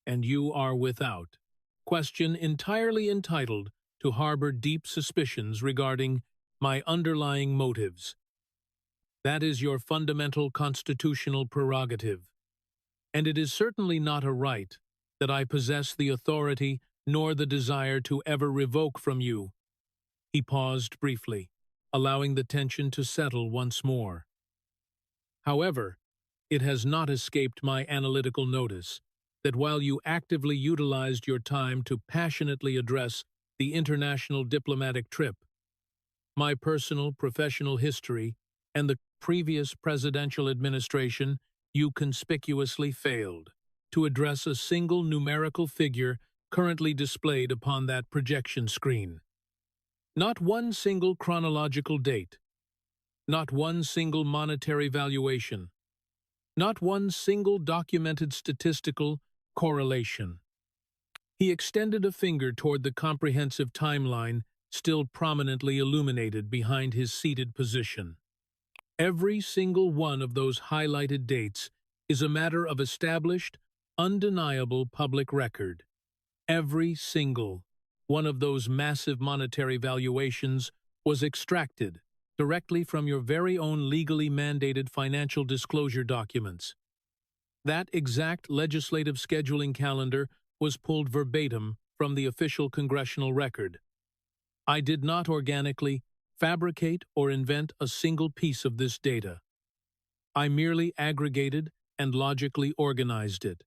and you are without question entirely entitled to harbor deep suspicions regarding my underlying motives. That is your fundamental constitutional prerogative, and it is certainly not a right that I possess the authority nor the desire to ever revoke from you. He paused briefly, allowing the tension to settle once more. However, it has not escaped my analytical notice that while you actively utilized your time to passionately address the international diplomatic trip, my personal professional history, and the previous presidential administration, you conspicuously failed to address a single numerical figure currently displayed upon that projection screen. Not one single chronological date, not one single monetary valuation, not one single documented statistical correlation. He extended a finger toward the comprehensive timeline still prominently illuminated behind his seated position. Every single one of those highlighted dates is a matter of established, undeniable public record. Every single one of those massive monetary valuations was extracted directly from your very own legally mandated financial disclosure documents. That exact legislative scheduling calendar was pulled verbatim from the official congressional record. I did not organically fabricate or invent a single piece of this data. I merely aggregated and logically organized it.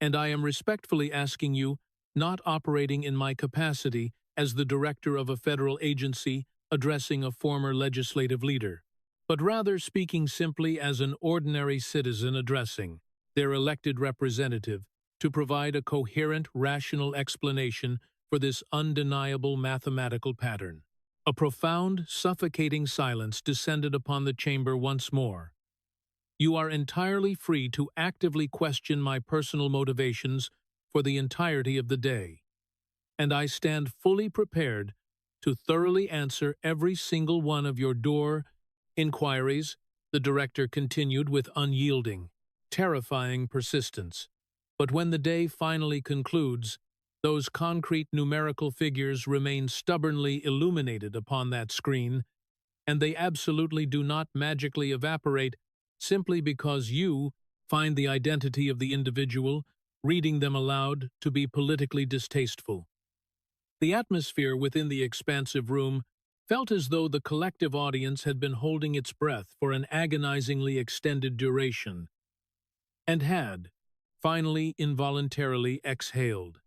And I am respectfully asking you, not operating in my capacity as the director of a federal agency addressing a former legislative leader, but rather speaking simply as an ordinary citizen addressing their elected representative, to provide a coherent, rational explanation for this undeniable mathematical pattern. A profound, suffocating silence descended upon the chamber once more. You are entirely free to actively question my personal motivations for the entirety of the day, and I stand fully prepared to thoroughly answer every single one of your inquiries, the director continued with unyielding, terrifying persistence. But when the day finally concludes, those concrete numerical figures remain stubbornly illuminated upon that screen, and they absolutely do not magically evaporate simply because you find the identity of the individual reading them aloud to be politically distasteful. The atmosphere within the expansive room felt as though the collective audience had been holding its breath for an agonizingly extended duration, and had, finally involuntarily exhaled.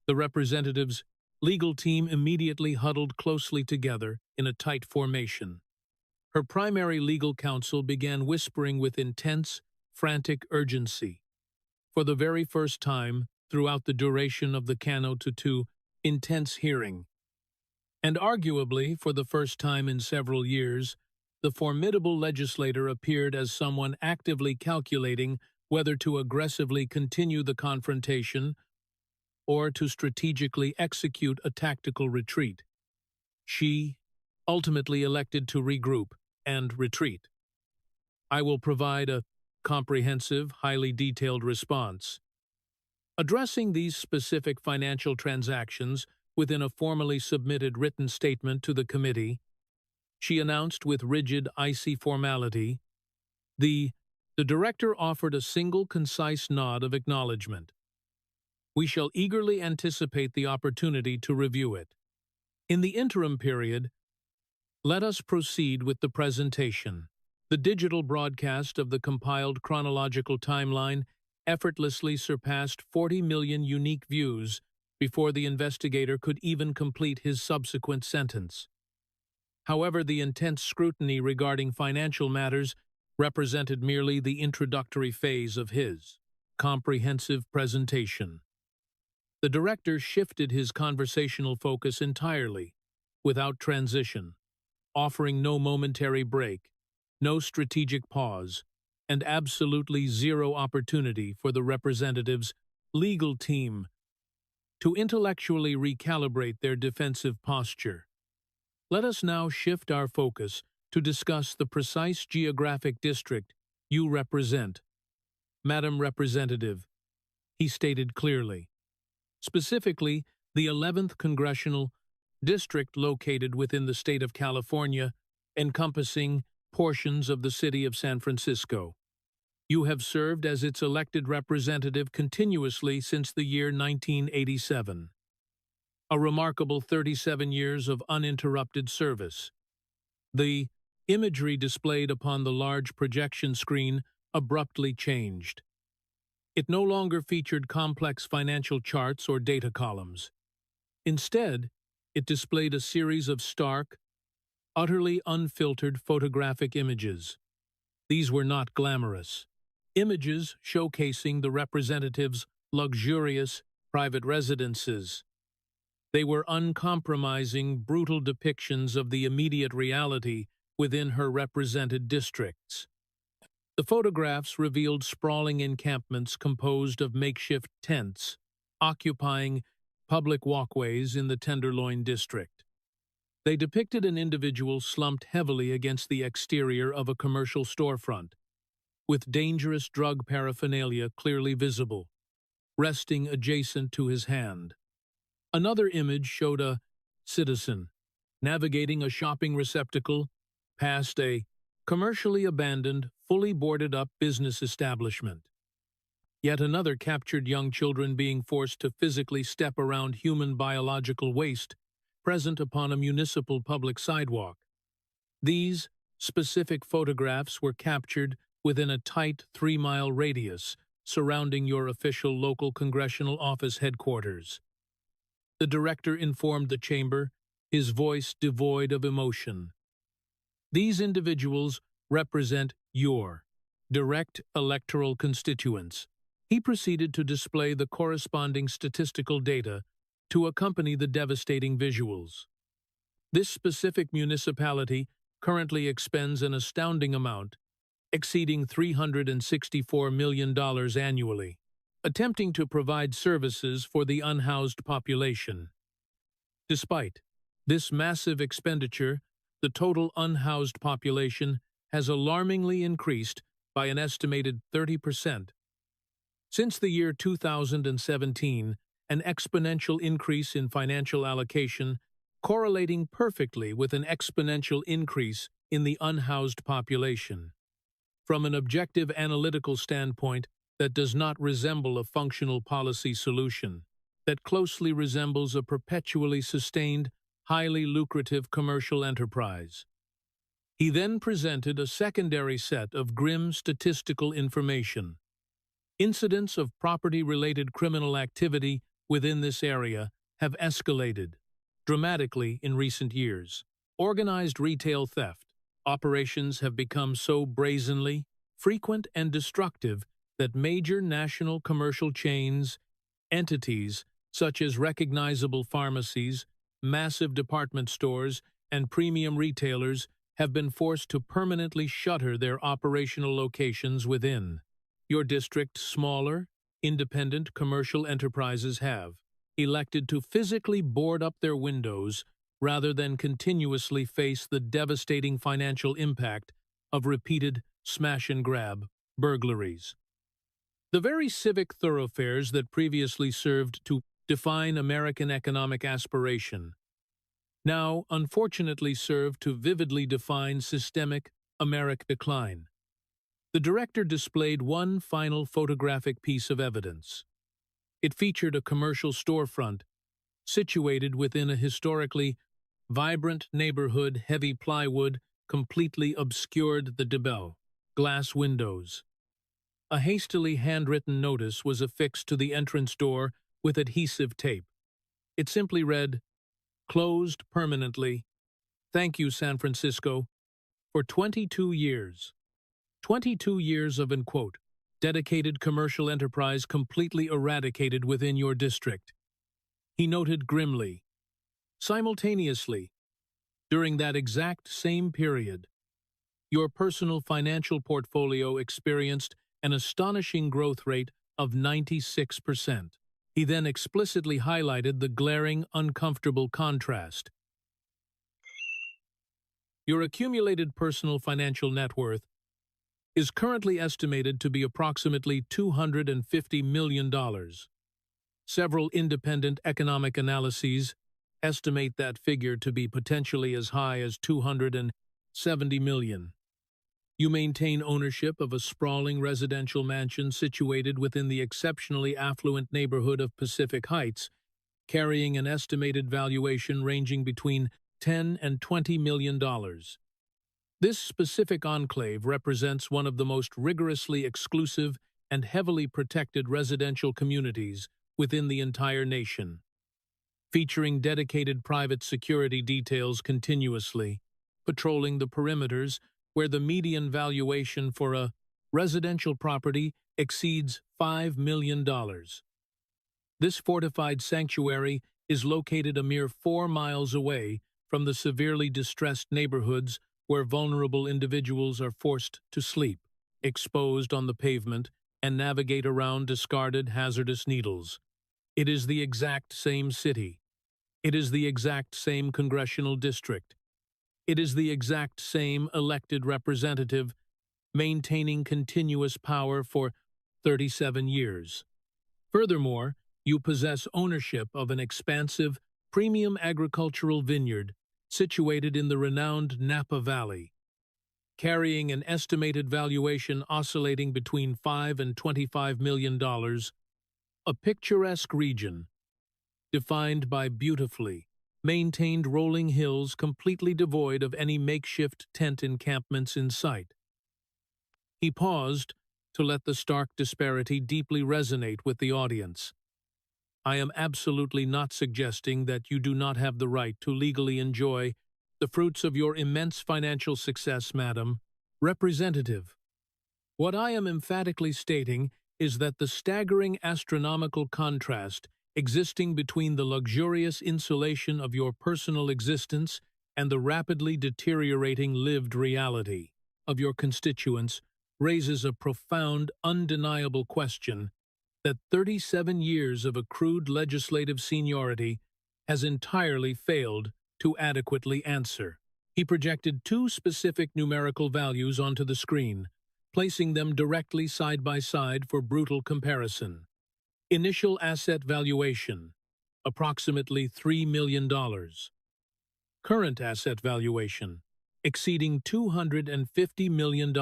The representative's legal team immediately huddled closely together in a tight formation. Her primary legal counsel began whispering with intense, frantic urgency. For the very first time throughout the duration of the Cano to 2 intense hearing, and arguably for the first time in several years, the formidable legislator appeared as someone actively calculating whether to aggressively continue the confrontation or to strategically execute a tactical retreat. She ultimately elected to regroup and retreat. I will provide a comprehensive, highly detailed response. Addressing these specific financial transactions within a formally submitted written statement to the committee, she announced with rigid, icy formality, the director offered a single concise nod of acknowledgement. We shall eagerly anticipate the opportunity to review it. In the interim period, let us proceed with the presentation. The digital broadcast of the compiled chronological timeline effortlessly surpassed 40 million unique views before the investigator could even complete his subsequent sentence. However, the intense scrutiny regarding financial matters represented merely the introductory phase of his comprehensive presentation. The director shifted his conversational focus entirely, without transition, offering no momentary break, no strategic pause, and absolutely zero opportunity for the representative's legal team to intellectually recalibrate their defensive posture. Let us now shift our focus to discuss the precise geographic district you represent. Madam Representative, he stated clearly. Specifically, the 11th Congressional District located within the state of California, encompassing portions of the city of San Francisco. You have served as its elected representative continuously since the year 1987. A remarkable 37 years of uninterrupted service. The imagery displayed upon the large projection screen abruptly changed. It no longer featured complex financial charts or data columns. Instead, it displayed a series of stark, utterly unfiltered photographic images. These were not glamorous. Images showcasing the representative's luxurious private residences. They were uncompromising, brutal depictions of the immediate reality within her represented districts. The photographs revealed sprawling encampments composed of makeshift tents, occupying public walkways in the Tenderloin district. They depicted an individual slumped heavily against the exterior of a commercial storefront, with dangerous drug paraphernalia clearly visible, resting adjacent to his hand. Another image showed a citizen navigating a shopping receptacle past a commercially abandoned, fully boarded-up business establishment. Yet another captured young children being forced to physically step around human biological waste present upon a municipal public sidewalk. These specific photographs were captured within a tight 3-mile radius surrounding your official local congressional office headquarters. The director informed the chamber, his voice devoid of emotion. These individuals represent your direct electoral constituents. He proceeded to display the corresponding statistical data to accompany the devastating visuals. This specific municipality currently expends an astounding amount, exceeding $364 million annually, attempting to provide services for the unhoused population. Despite this massive expenditure, the total unhoused population has alarmingly increased by an estimated 30%. Since the year 2017, an exponential increase in financial allocation correlating perfectly with an exponential increase in the unhoused population. From an objective analytical standpoint, that does not resemble a functional policy solution, that closely resembles a perpetually sustained, highly lucrative commercial enterprise. He then presented a secondary set of grim statistical information. Incidents of property-related criminal activity within this area have escalated dramatically in recent years. Organized retail theft operations have become so brazenly frequent and destructive that major national commercial chains, entities such as recognizable pharmacies, massive department stores, and premium retailers have been forced to permanently shutter their operational locations within. Your district's smaller, independent commercial enterprises have elected to physically board up their windows rather than continuously face the devastating financial impact of repeated smash-and-grab burglaries. The very civic thoroughfares that previously served to define American economic aspiration now unfortunately serve to vividly define systemic American decline. The director displayed one final photographic piece of evidence. It featured a commercial storefront situated within a historically vibrant neighborhood. Heavy plywood completely obscured the double glass windows. A hastily handwritten notice was affixed to the entrance door with adhesive tape. It simply read, "Closed permanently. Thank you, San Francisco, for 22 years. 22 years of, unquote, dedicated commercial enterprise completely eradicated within your district," he noted grimly. Simultaneously, during that exact same period, your personal financial portfolio experienced an astonishing growth rate of 96%. He then explicitly highlighted the glaring, uncomfortable contrast. Your accumulated personal financial net worth is currently estimated to be approximately $250 million. Several independent economic analyses estimate that figure to be potentially as high as $270 million. You maintain ownership of a sprawling residential mansion situated within the exceptionally affluent neighborhood of Pacific Heights, carrying an estimated valuation ranging between $10 and $20 million. This specific enclave represents one of the most rigorously exclusive and heavily protected residential communities within the entire nation, featuring dedicated private security details continuously patrolling the perimeters where the median valuation for a residential property exceeds $5 million. This fortified sanctuary is located a mere 4 miles away from the severely distressed neighborhoods where vulnerable individuals are forced to sleep, exposed on the pavement, and navigate around discarded hazardous needles. It is the exact same city. It is the exact same congressional district. It is the exact same elected representative maintaining continuous power for 37 years. Furthermore, you possess ownership of an expansive, premium agricultural vineyard situated in the renowned Napa Valley, carrying an estimated valuation oscillating between $5 and $25 million, a picturesque region defined by beautifully maintained rolling hills completely devoid of any makeshift tent encampments in sight. He paused to let the stark disparity deeply resonate with the audience. I am absolutely not suggesting that you do not have the right to legally enjoy the fruits of your immense financial success, Madam Representative. What I am emphatically stating is that the staggering astronomical contrast existing between the luxurious insulation of your personal existence and the rapidly deteriorating lived reality of your constituents, raises a profound, undeniable question that 37 years of accrued legislative seniority has entirely failed to adequately answer. He projected two specific numerical values onto the screen, placing them directly side by side for brutal comparison. Initial asset valuation, approximately $3 million. Current asset valuation, exceeding $250 million.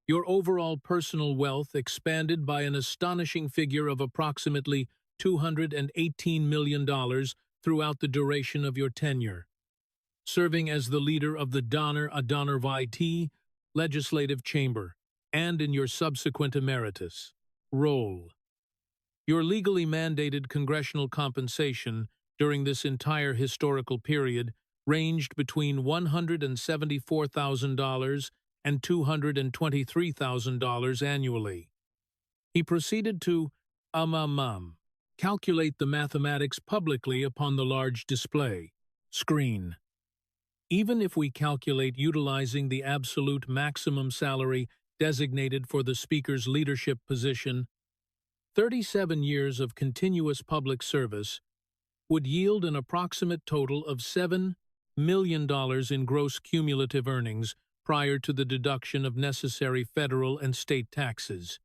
Your overall personal wealth expanded by an astonishing figure of approximately $218 million throughout the duration of your tenure, serving as the leader of the Donner Adonner-VT Legislative Chamber, and in your subsequent emeritus role. Your legally mandated congressional compensation during this entire historical period ranged between $174,000 and $223,000 annually. He proceeded to calculate the mathematics publicly upon the large display screen. Even if we calculate utilizing the absolute maximum salary designated for the Speaker's leadership position, 37 years of continuous public service would yield an approximate total of $7 million in gross cumulative earnings prior to the deduction of necessary federal and state taxes.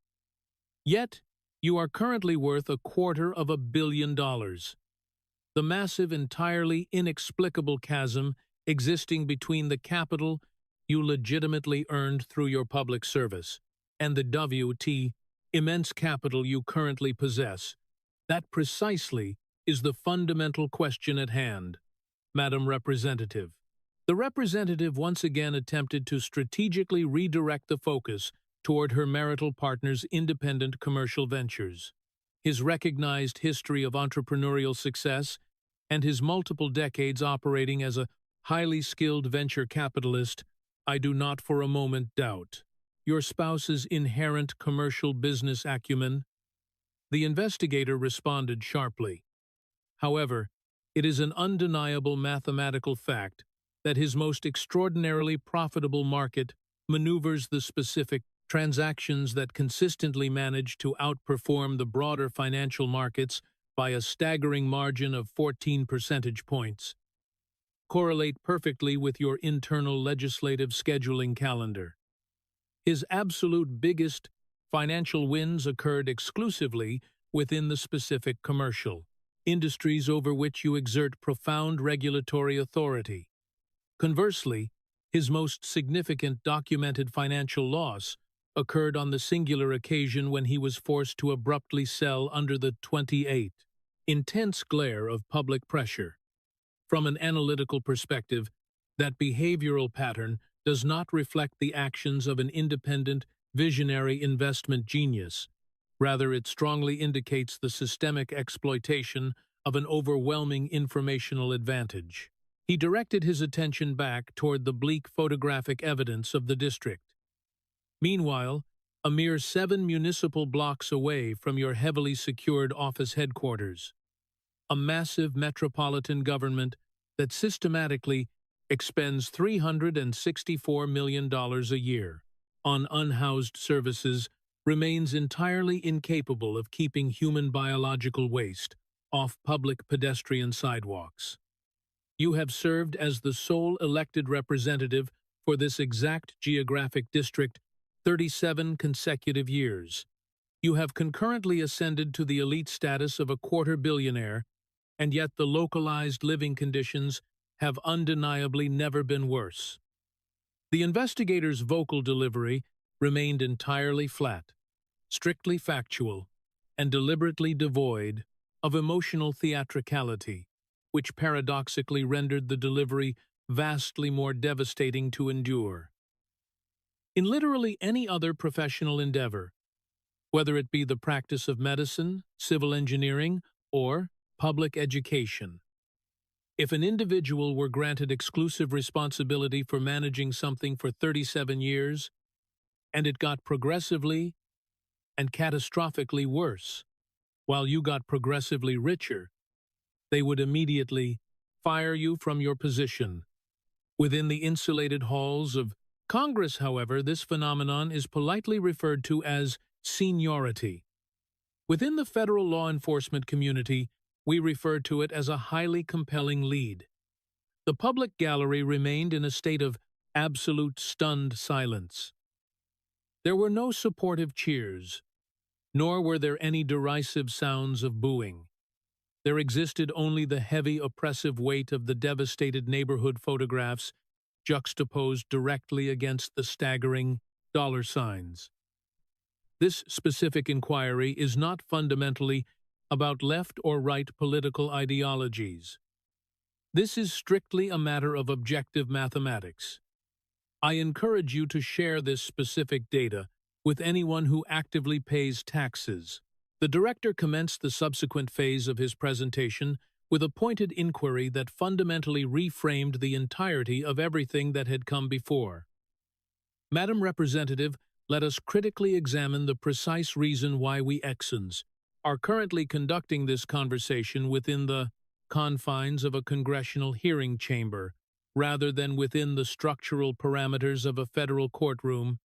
Yet, you are currently worth $250 million. The massive, entirely inexplicable chasm existing between the capital you legitimately earned through your public service and the immense capital you currently possess, that precisely is the fundamental question at hand, Madam Representative. The representative once again attempted to strategically redirect the focus toward her marital partner's independent commercial ventures. His recognized history of entrepreneurial success and his multiple decades operating as a highly skilled venture capitalist, I do not for a moment doubt. Your spouse's inherent commercial business acumen? The investigator responded sharply. However, it is an undeniable mathematical fact that his most extraordinarily profitable market maneuvers the specific transactions that consistently manage to outperform the broader financial markets by a staggering margin of 14 percentage points, correlate perfectly with your internal legislative scheduling calendar. His absolute biggest financial wins occurred exclusively within the specific commercial industries over which you exert profound regulatory authority. Conversely, his most significant documented financial loss occurred on the singular occasion when he was forced to abruptly sell under the 28 intense glare of public pressure. From an analytical perspective, that behavioral pattern does not reflect the actions of an independent, visionary investment genius. Rather, it strongly indicates the systemic exploitation of an overwhelming informational advantage. He directed his attention back toward the bleak photographic evidence of the district. Meanwhile, a mere 7 municipal blocks away from your heavily secured office headquarters, a massive metropolitan government that systematically expends $364 million a year on unhoused services remains entirely incapable of keeping human biological waste off public pedestrian sidewalks. You have served as the sole elected representative for this exact geographic district 37 consecutive years. You have concurrently ascended to the elite status of a quarter-billionaire, and yet the localized living conditions have undeniably never been worse. The investigator's vocal delivery remained entirely flat, strictly factual, and deliberately devoid of emotional theatricality, which paradoxically rendered the delivery vastly more devastating to endure. In literally any other professional endeavor, whether it be the practice of medicine, civil engineering, or public education, if an individual were granted exclusive responsibility for managing something for 37 years, and it got progressively and catastrophically worse, while you got progressively richer, they would immediately fire you from your position. Within the insulated halls of Congress, however, this phenomenon is politely referred to as seniority. Within the federal law enforcement community, we refer to it as a highly compelling lead. The public gallery remained in a state of absolute stunned silence. There were no supportive cheers, nor were there any derisive sounds of booing. There existed only the heavy, oppressive weight of the devastated neighborhood photographs juxtaposed directly against the staggering dollar signs. This specific inquiry is not fundamentally about left or right political ideologies. This is strictly a matter of objective mathematics. I encourage you to share this specific data with anyone who actively pays taxes. The director commenced the subsequent phase of his presentation with a pointed inquiry that fundamentally reframed the entirety of everything that had come before. Madam Representative, let us critically examine the precise reason why we Exons are currently conducting this conversation within the confines of a congressional hearing chamber, rather than within the structural parameters of a federal courtroom.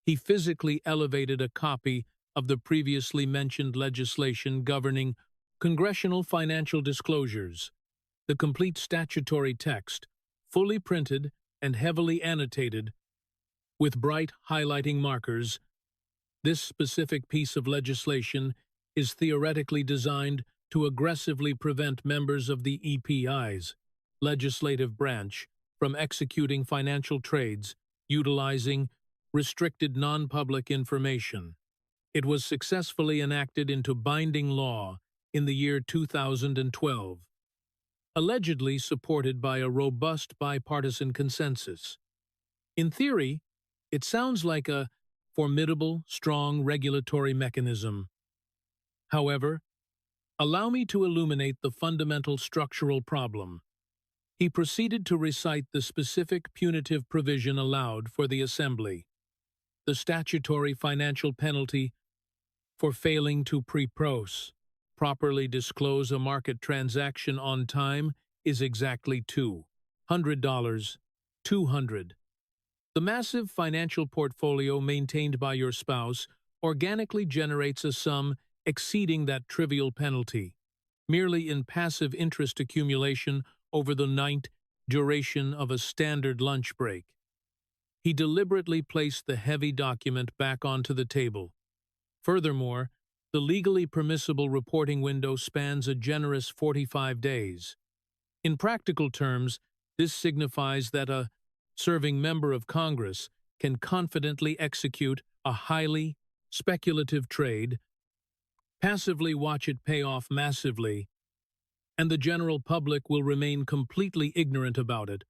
He physically elevated a copy of the previously mentioned legislation governing congressional financial disclosures, the complete statutory text, fully printed and heavily annotated, with bright highlighting markers. This specific piece of legislation is theoretically designed to aggressively prevent members of the EPI's legislative branch from executing financial trades utilizing restricted non-public information. It was successfully enacted into binding law in the year 2012, allegedly supported by a robust bipartisan consensus. In theory, it sounds like a formidable, strong regulatory mechanism. However, allow me to illuminate the fundamental structural problem. He proceeded to recite the specific punitive provision allowed for the Assembly. The statutory financial penalty for failing to properly disclose a market transaction on time is exactly $200. $200. The massive financial portfolio maintained by your spouse organically generates a sum exceeding that trivial penalty, merely in passive interest accumulation over the night duration of a standard lunch break. He deliberately placed the heavy document back onto the table. Furthermore, the legally permissible reporting window spans a generous 45 days. In practical terms, this signifies that a serving member of Congress can confidently execute a highly speculative trade, passively watch it pay off massively, and the general public will remain completely ignorant about it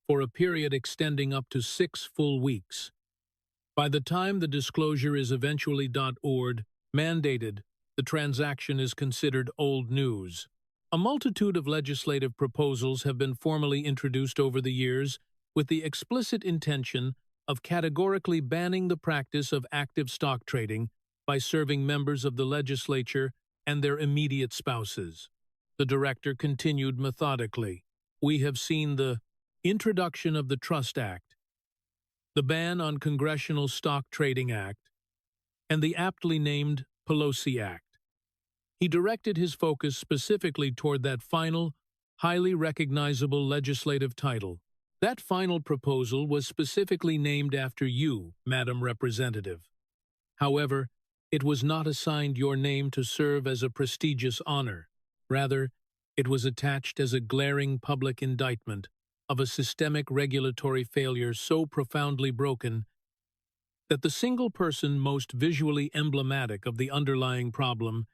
for a period extending up to 6 full weeks. By the time the disclosure is eventually mandated, the transaction is considered old news. A multitude of legislative proposals have been formally introduced over the years with the explicit intention of categorically banning the practice of active stock trading by serving members of the legislature and their immediate spouses. The director continued methodically. We have seen the introduction of the Trust Act, the ban on Congressional Stock Trading Act, and the aptly named Pelosi Act. He directed his focus specifically toward that final, highly recognizable legislative title. That final proposal was specifically named after you, Madam Representative. However, it was not assigned your name to serve as a prestigious honor. Rather, it was attached as a glaring public indictment of a systemic regulatory failure so profoundly broken that the single person most visually emblematic of the underlying problem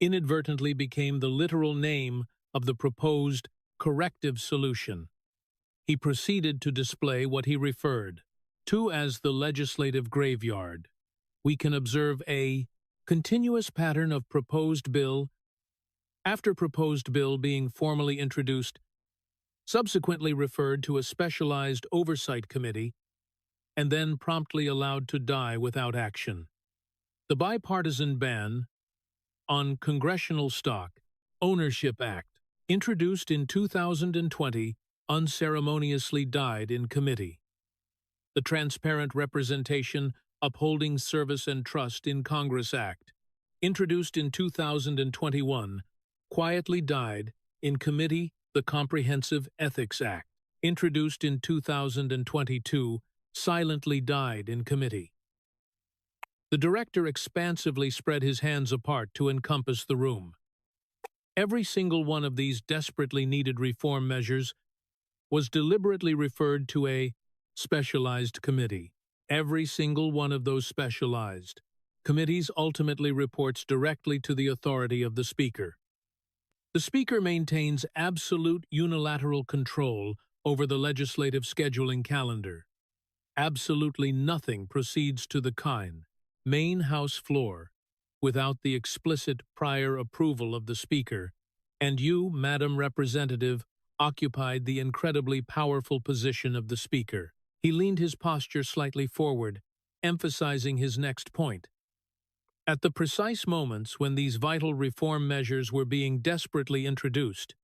inadvertently became the literal name of the proposed corrective solution. He proceeded to display what he referred to as the legislative graveyard. We can observe a continuous pattern of proposed bill after proposed bill being formally introduced, subsequently referred to a specialized oversight committee, and then promptly allowed to die without action. The bipartisan ban on Congressional Stock Ownership Act, introduced in 2020, unceremoniously died in committee. The Transparent Representation Upholding Service and Trust in Congress Act, introduced in 2021, quietly died in committee. The Comprehensive Ethics Act, introduced in 2022, silently died in committee. The director expansively spread his hands apart to encompass the room. Every single one of these desperately needed reform measures was deliberately referred to a specialized committee. Every single one of those specialized committees ultimately reports directly to the authority of the Speaker. The Speaker maintains absolute unilateral control over the legislative scheduling calendar. Absolutely nothing proceeds to the main House floor without the explicit prior approval of the Speaker, and you, Madam Representative, occupied the incredibly powerful position of the Speaker. He leaned his posture slightly forward, emphasizing his next point. At the precise moments when these vital reform measures were being desperately introduced,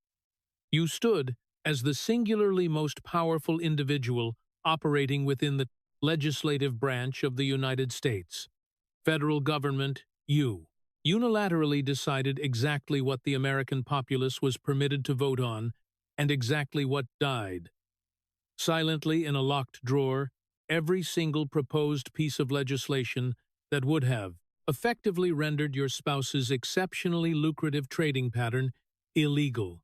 you stood as the singularly most powerful individual operating within the legislative branch of the United States. Federal government, you unilaterally decided exactly what the American populace was permitted to vote on and exactly what died. Silently in a locked drawer, every single proposed piece of legislation that would have effectively rendered your spouse's exceptionally lucrative trading pattern illegal.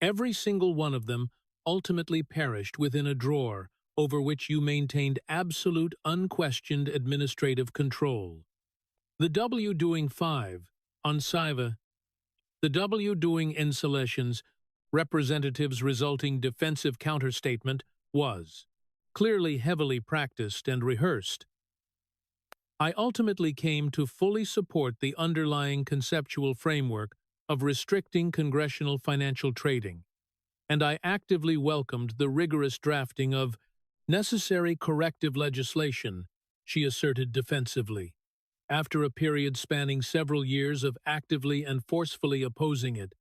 Every single one of them ultimately perished within a drawer over which you maintained absolute, unquestioned administrative control. The W doing 5 on SIVA, the W doing insulations, representatives resulting defensive counterstatement was clearly heavily practiced and rehearsed. I ultimately came to fully support the underlying conceptual framework of restricting congressional financial trading, and I actively welcomed the rigorous drafting of necessary corrective legislation, she asserted defensively. After a period spanning several years of actively and forcefully opposing it,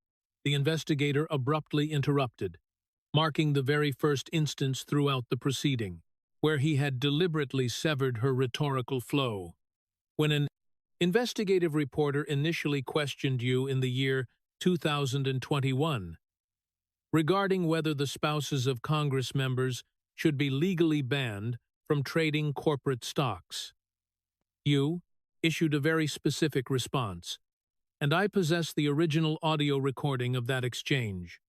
the investigator abruptly interrupted, marking the very first instance throughout the proceeding where he had deliberately severed her rhetorical flow. When an investigative reporter initially questioned you in the year 2021 regarding whether the spouses of Congress members should be legally banned from trading corporate stocks, you issued a very specific response, and I possess the original audio recording of that exchange.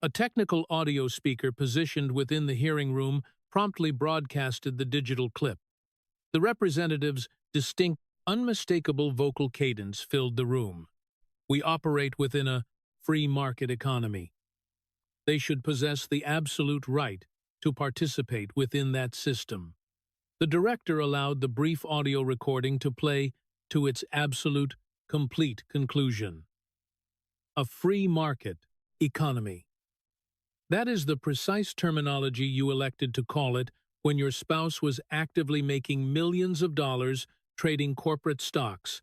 A technical audio speaker positioned within the hearing room promptly broadcasted the digital clip. The representative's distinct, unmistakable vocal cadence filled the room. We operate within a free market economy. They should possess the absolute right to participate within that system. The director allowed the brief audio recording to play to its absolute, complete conclusion. A free market economy. That is the precise terminology you elected to call it when your spouse was actively making millions of dollars trading corporate stocks,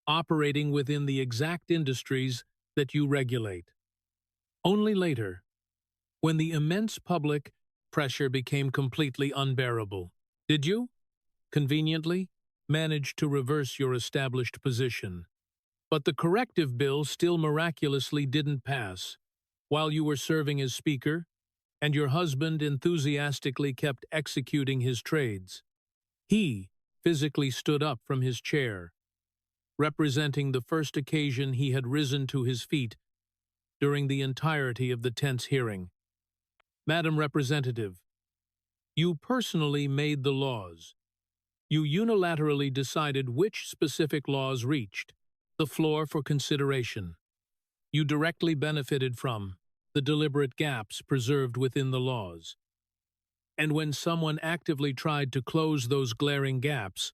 operating within the exact industries that you regulate. Only later, when the immense public pressure became completely unbearable, did you, conveniently, manage to reverse your established position. But the corrective bill still miraculously didn't pass. While you were serving as Speaker, and your husband enthusiastically kept executing his trades, he physically stood up from his chair, representing the first occasion he had risen to his feet during the entirety of the tense hearing. Madam Representative, you personally made the laws. You unilaterally decided which specific laws reached the floor for consideration. You directly benefited from the deliberate gaps preserved within the laws. And when someone actively tried to close those glaring gaps,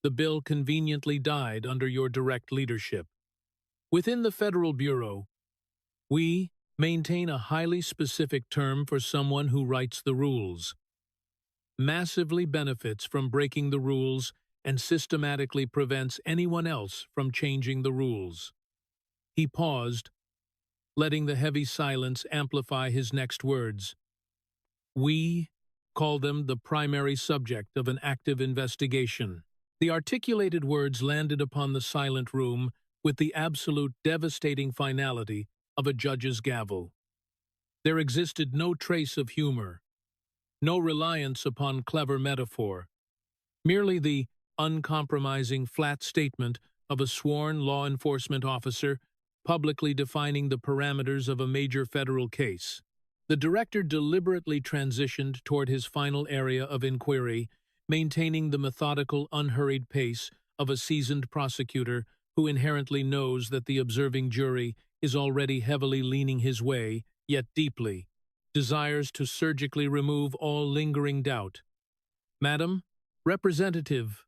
the bill conveniently died under your direct leadership. Within the Federal Bureau, we maintain a highly specific term for someone who writes the rules, massively benefits from breaking the rules, and systematically prevents anyone else from changing the rules. He paused, letting the heavy silence amplify his next words. We call them the primary subject of an active investigation. The articulated words landed upon the silent room with the absolute devastating finality of a judge's gavel. There existed no trace of humor, no reliance upon clever metaphor, merely the uncompromising flat statement of a sworn law enforcement officer publicly defining the parameters of a major federal case. The director deliberately transitioned toward his final area of inquiry, maintaining the methodical, unhurried pace of a seasoned prosecutor who inherently knows that the observing jury is already heavily leaning his way, yet deeply desires to surgically remove all lingering doubt. Madam, Representative,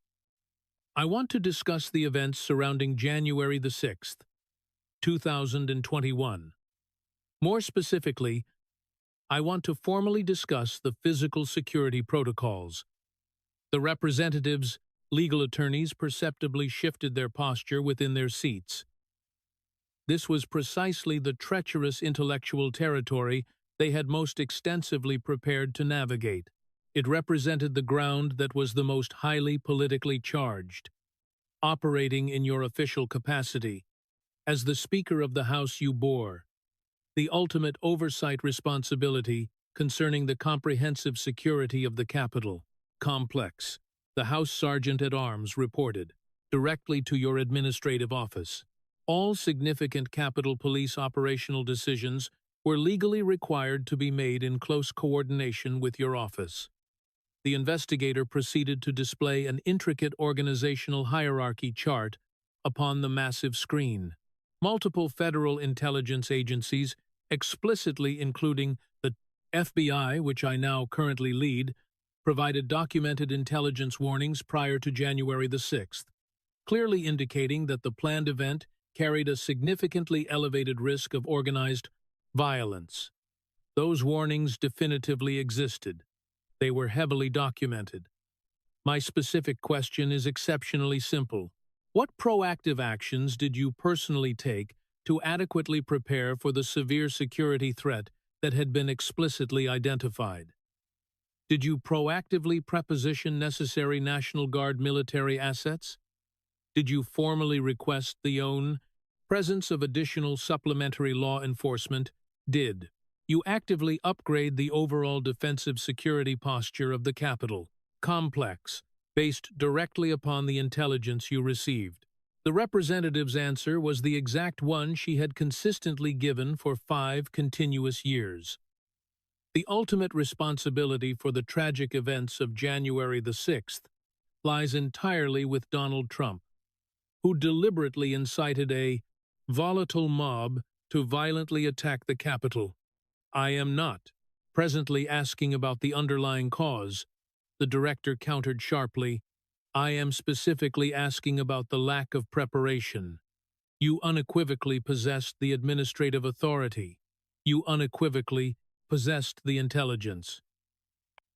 I want to discuss the events surrounding January the 6th, 2021. More specifically, I want to formally discuss the physical security protocols. The representatives' legal attorneys perceptibly shifted their posture within their seats. This was precisely the treacherous intellectual territory they had most extensively prepared to navigate. It represented the ground that was the most highly politically charged. Operating in your official capacity, as the Speaker of the House you bore the ultimate oversight responsibility concerning the comprehensive security of the Capitol complex, the House Sergeant-at-Arms reported directly to your administrative office. All significant Capitol Police operational decisions were legally required to be made in close coordination with your office. The investigator proceeded to display an intricate organizational hierarchy chart upon the massive screen. Multiple federal intelligence agencies, explicitly including the FBI, which I now currently lead, provided documented intelligence warnings prior to January the 6th, clearly indicating that the planned event carried a significantly elevated risk of organized violence. Those warnings definitively existed. They were heavily documented. My specific question is exceptionally simple. What proactive actions did you personally take to adequately prepare for the severe security threat that had been explicitly identified? Did you proactively preposition necessary National Guard military assets? Did you formally request the presence of additional supplementary law enforcement? Did you actively upgrade the overall defensive security posture of the Capitol complex, based directly upon the intelligence you received? The representative's answer was the exact one she had consistently given for 5 continuous years. The ultimate responsibility for the tragic events of January the 6th lies entirely with Donald Trump, who deliberately incited a volatile mob to violently attack the Capitol. I am not presently asking about the underlying cause, the director countered sharply. I am specifically asking about the lack of preparation. You unequivocally possessed the administrative authority. You unequivocally possessed the intelligence.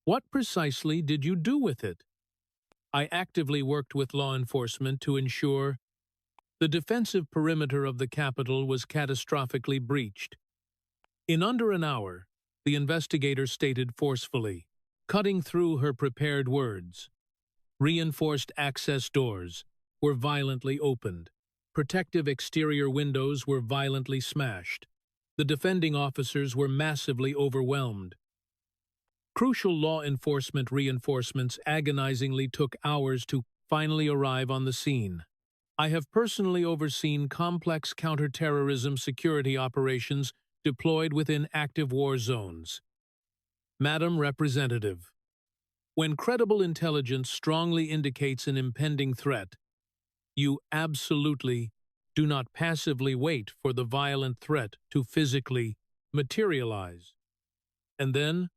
What precisely did you do with it? I actively worked with law enforcement to ensure the defensive perimeter of the Capitol was catastrophically breached. In under an hour, the investigator stated forcefully, cutting through her prepared words. Reinforced access doors were violently opened. Protective exterior windows were violently smashed. The defending officers were massively overwhelmed. Crucial law enforcement reinforcements agonizingly took hours to finally arrive on the scene. I have personally overseen complex counterterrorism security operations deployed within active war zones. Madam Representative, when credible intelligence strongly indicates an impending threat, you absolutely do not passively wait for the violent threat to physically materialize, and then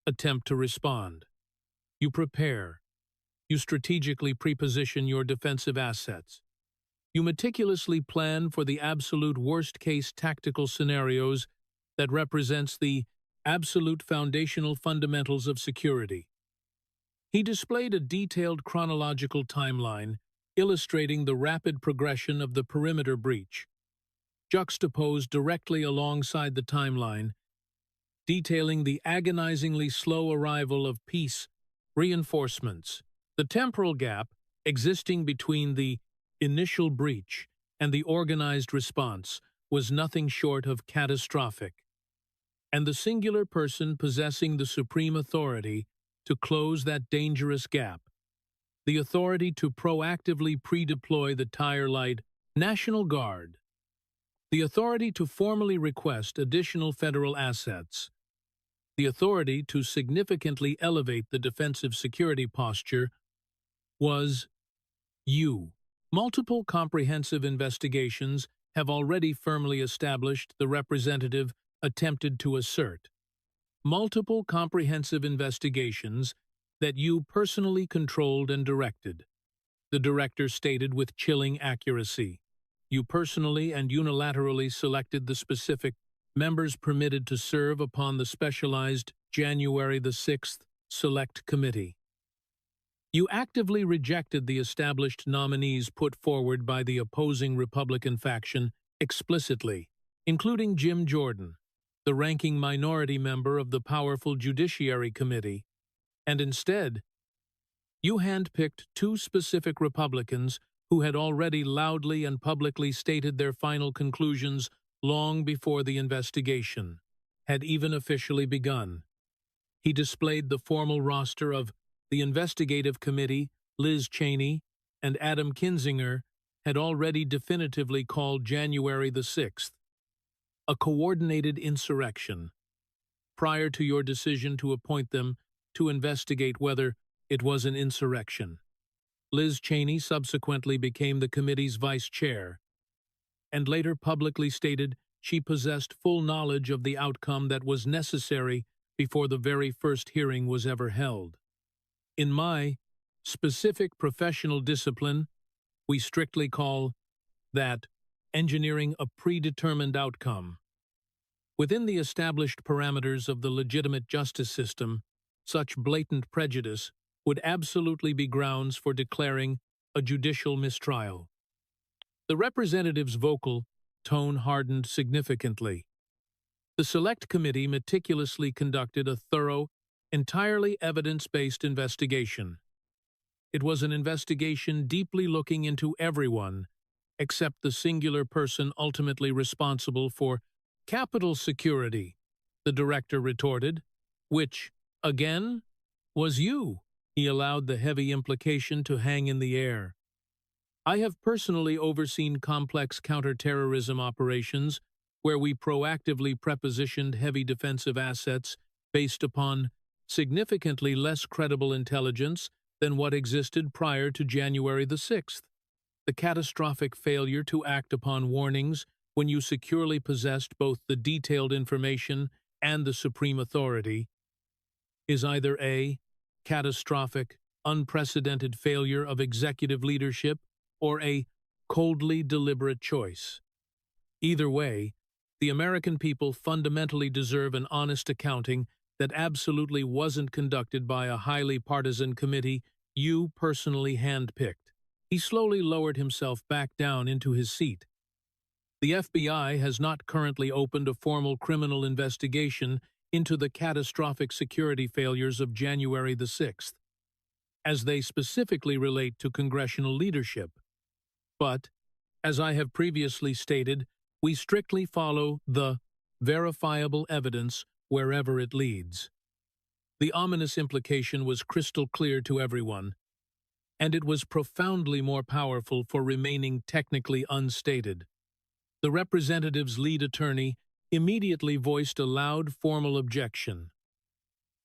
attempt to respond. You prepare. You strategically preposition your defensive assets. You meticulously plan for the absolute worst-case tactical scenarios that represents the absolute foundational fundamentals of security. He displayed a detailed chronological timeline illustrating the rapid progression of the perimeter breach, juxtaposed directly alongside the timeline, detailing the agonizingly slow arrival of peace reinforcements. The temporal gap existing between the initial breach and the organized response was nothing short of catastrophic, and the singular person possessing the supreme authority to close that dangerous gap, the authority to proactively pre-deploy the tire-light National Guard, the authority to formally request additional federal assets, the authority to significantly elevate the defensive security posture, was you. Multiple comprehensive investigations have already firmly established the representative attempted to assert. Multiple comprehensive investigations that you personally controlled and directed. The director stated with chilling accuracy. You personally and unilaterally selected the specific members permitted to serve upon the specialized January the 6th Select Committee. You actively rejected the established nominees put forward by the opposing Republican faction explicitly, including Jim Jordan, the ranking minority member of the powerful Judiciary Committee, and instead, you handpicked two specific Republicans who had already loudly and publicly stated their final conclusions long before the investigation had even officially begun. He displayed the formal roster of the investigative committee. Liz Cheney and Adam Kinzinger had already definitively called January the 6th a coordinated insurrection, prior to your decision to appoint them to investigate whether it was an insurrection. Liz Cheney subsequently became the committee's vice chair, and later publicly stated she possessed full knowledge of the outcome that was necessary before the very first hearing was ever held. In my specific professional discipline, we strictly call that engineering a predetermined outcome. Within the established parameters of the legitimate justice system, such blatant prejudice would absolutely be grounds for declaring a judicial mistrial. The representative's vocal tone hardened significantly. The Select Committee meticulously conducted a thorough, entirely evidence-based investigation. It was an investigation deeply looking into everyone, except the singular person ultimately responsible for Capitol security, the director retorted, which, again, was you. He allowed the heavy implication to hang in the air. I have personally overseen complex counterterrorism operations where we proactively prepositioned heavy defensive assets based upon significantly less credible intelligence than what existed prior to January the 6th. The catastrophic failure to act upon warnings when you securely possessed both the detailed information and the supreme authority is either a catastrophic, unprecedented failure of executive leadership or a coldly deliberate choice. Either way, the American people fundamentally deserve an honest accounting that absolutely wasn't conducted by a highly partisan committee you personally handpicked. He slowly lowered himself back down into his seat. The FBI has not currently opened a formal criminal investigation into the catastrophic security failures of January the 6th, as they specifically relate to congressional leadership. But, as I have previously stated, we strictly follow the verifiable evidence wherever it leads. The ominous implication was crystal clear to everyone, and it was profoundly more powerful for remaining technically unstated. The representative's lead attorney immediately voiced a loud formal objection.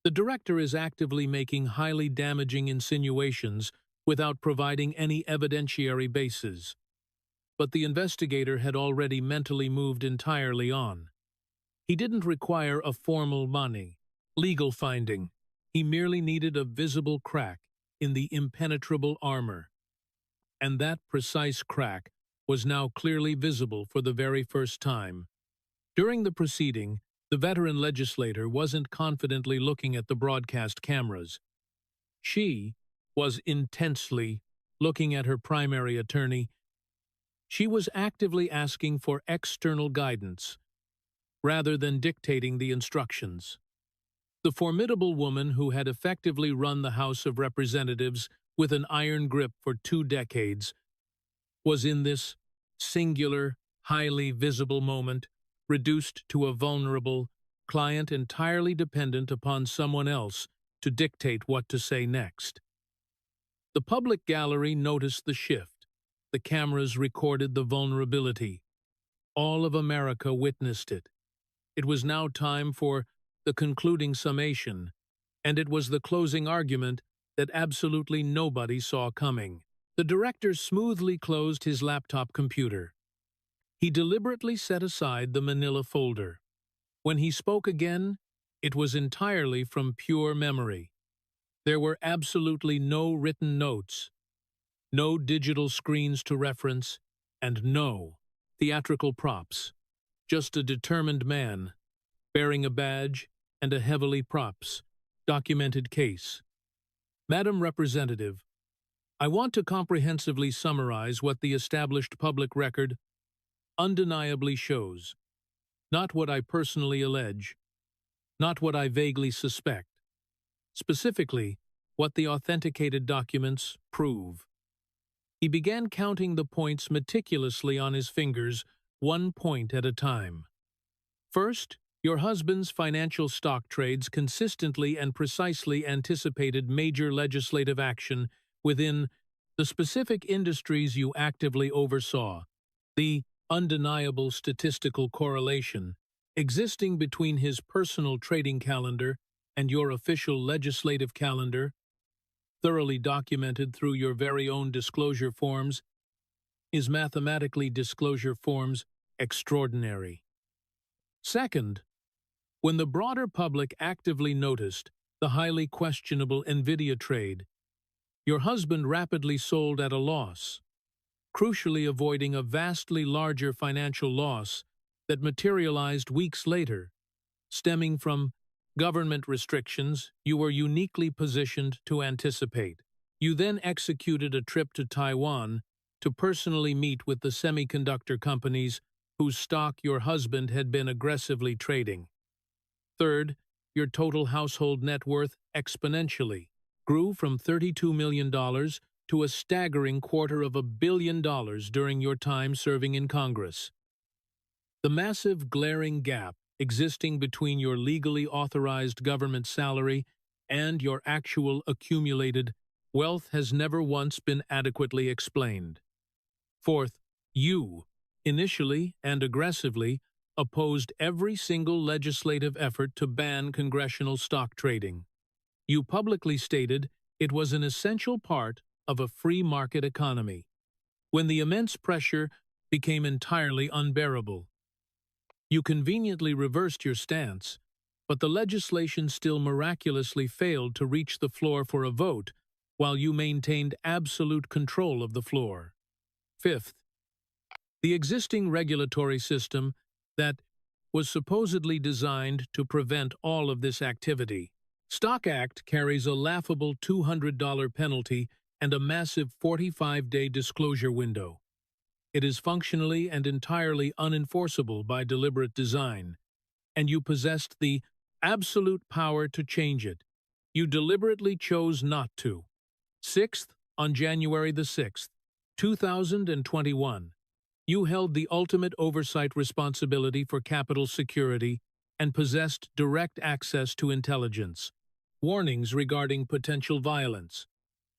The director is actively making highly damaging insinuations without providing any evidentiary basis. But the investigator had already mentally moved entirely on. He didn't require a formal legal finding. He merely needed a visible crack in the impenetrable armor. And that precise crack was now clearly visible for the very first time. During the proceeding, the veteran legislator wasn't confidently looking at the broadcast cameras. She was intensely looking at her primary attorney. She was actively asking for external guidance, rather than dictating the instructions. The formidable woman who had effectively run the House of Representatives with an iron grip for 2 decades was in this singular, highly visible moment reduced to a vulnerable client entirely dependent upon someone else to dictate what to say next. The public gallery noticed the shift. The cameras recorded the vulnerability. All of America witnessed it. It was now time for the concluding summation, and it was the closing argument that absolutely nobody saw coming. The director smoothly closed his laptop computer. He deliberately set aside the manila folder. When he spoke again, it was entirely from pure memory. There were absolutely no written notes, no digital screens to reference, and no theatrical props. Just a determined man, bearing a badge and a heavily props documented case. Madam Representative, I want to comprehensively summarize what the established public record undeniably shows. Not what I personally allege, not what I vaguely suspect. Specifically, what the authenticated documents prove. He began counting the points meticulously on his fingers, 1 point at a time. First, your husband's financial stock trades consistently and precisely anticipated major legislative action within the specific industries you actively oversaw. The undeniable statistical correlation existing between his personal trading calendar and your official legislative calendar, thoroughly documented through your very own disclosure forms, is mathematically disclosure forms extraordinary. Second, when the broader public actively noticed the highly questionable NVIDIA trade, your husband rapidly sold at a loss, crucially avoiding a vastly larger financial loss that materialized weeks later, stemming from government restrictions you were uniquely positioned to anticipate. You then executed a trip to Taiwan to personally meet with the semiconductor companies whose stock your husband had been aggressively trading. Third, your total household net worth exponentially grew from $32 million to a staggering $250 million during your time serving in Congress. The massive glaring gap existing between your legally authorized government salary and your actual accumulated wealth has never once been adequately explained. Fourth, you, initially and aggressively, opposed every single legislative effort to ban congressional stock trading. You publicly stated it was an essential part of a free market economy. When the immense pressure became entirely unbearable, you conveniently reversed your stance, but the legislation still miraculously failed to reach the floor for a vote while you maintained absolute control of the floor. Fifth, the existing regulatory system that was supposedly designed to prevent all of this activity. Stock Act carries a laughable $200 penalty and a massive 45-day disclosure window. It is functionally and entirely unenforceable by deliberate design, and you possessed the absolute power to change it. You deliberately chose not to. Sixth, on January the 6th, 2021, you held the ultimate oversight responsibility for Capitol security and possessed direct access to intelligence, warnings regarding potential violence.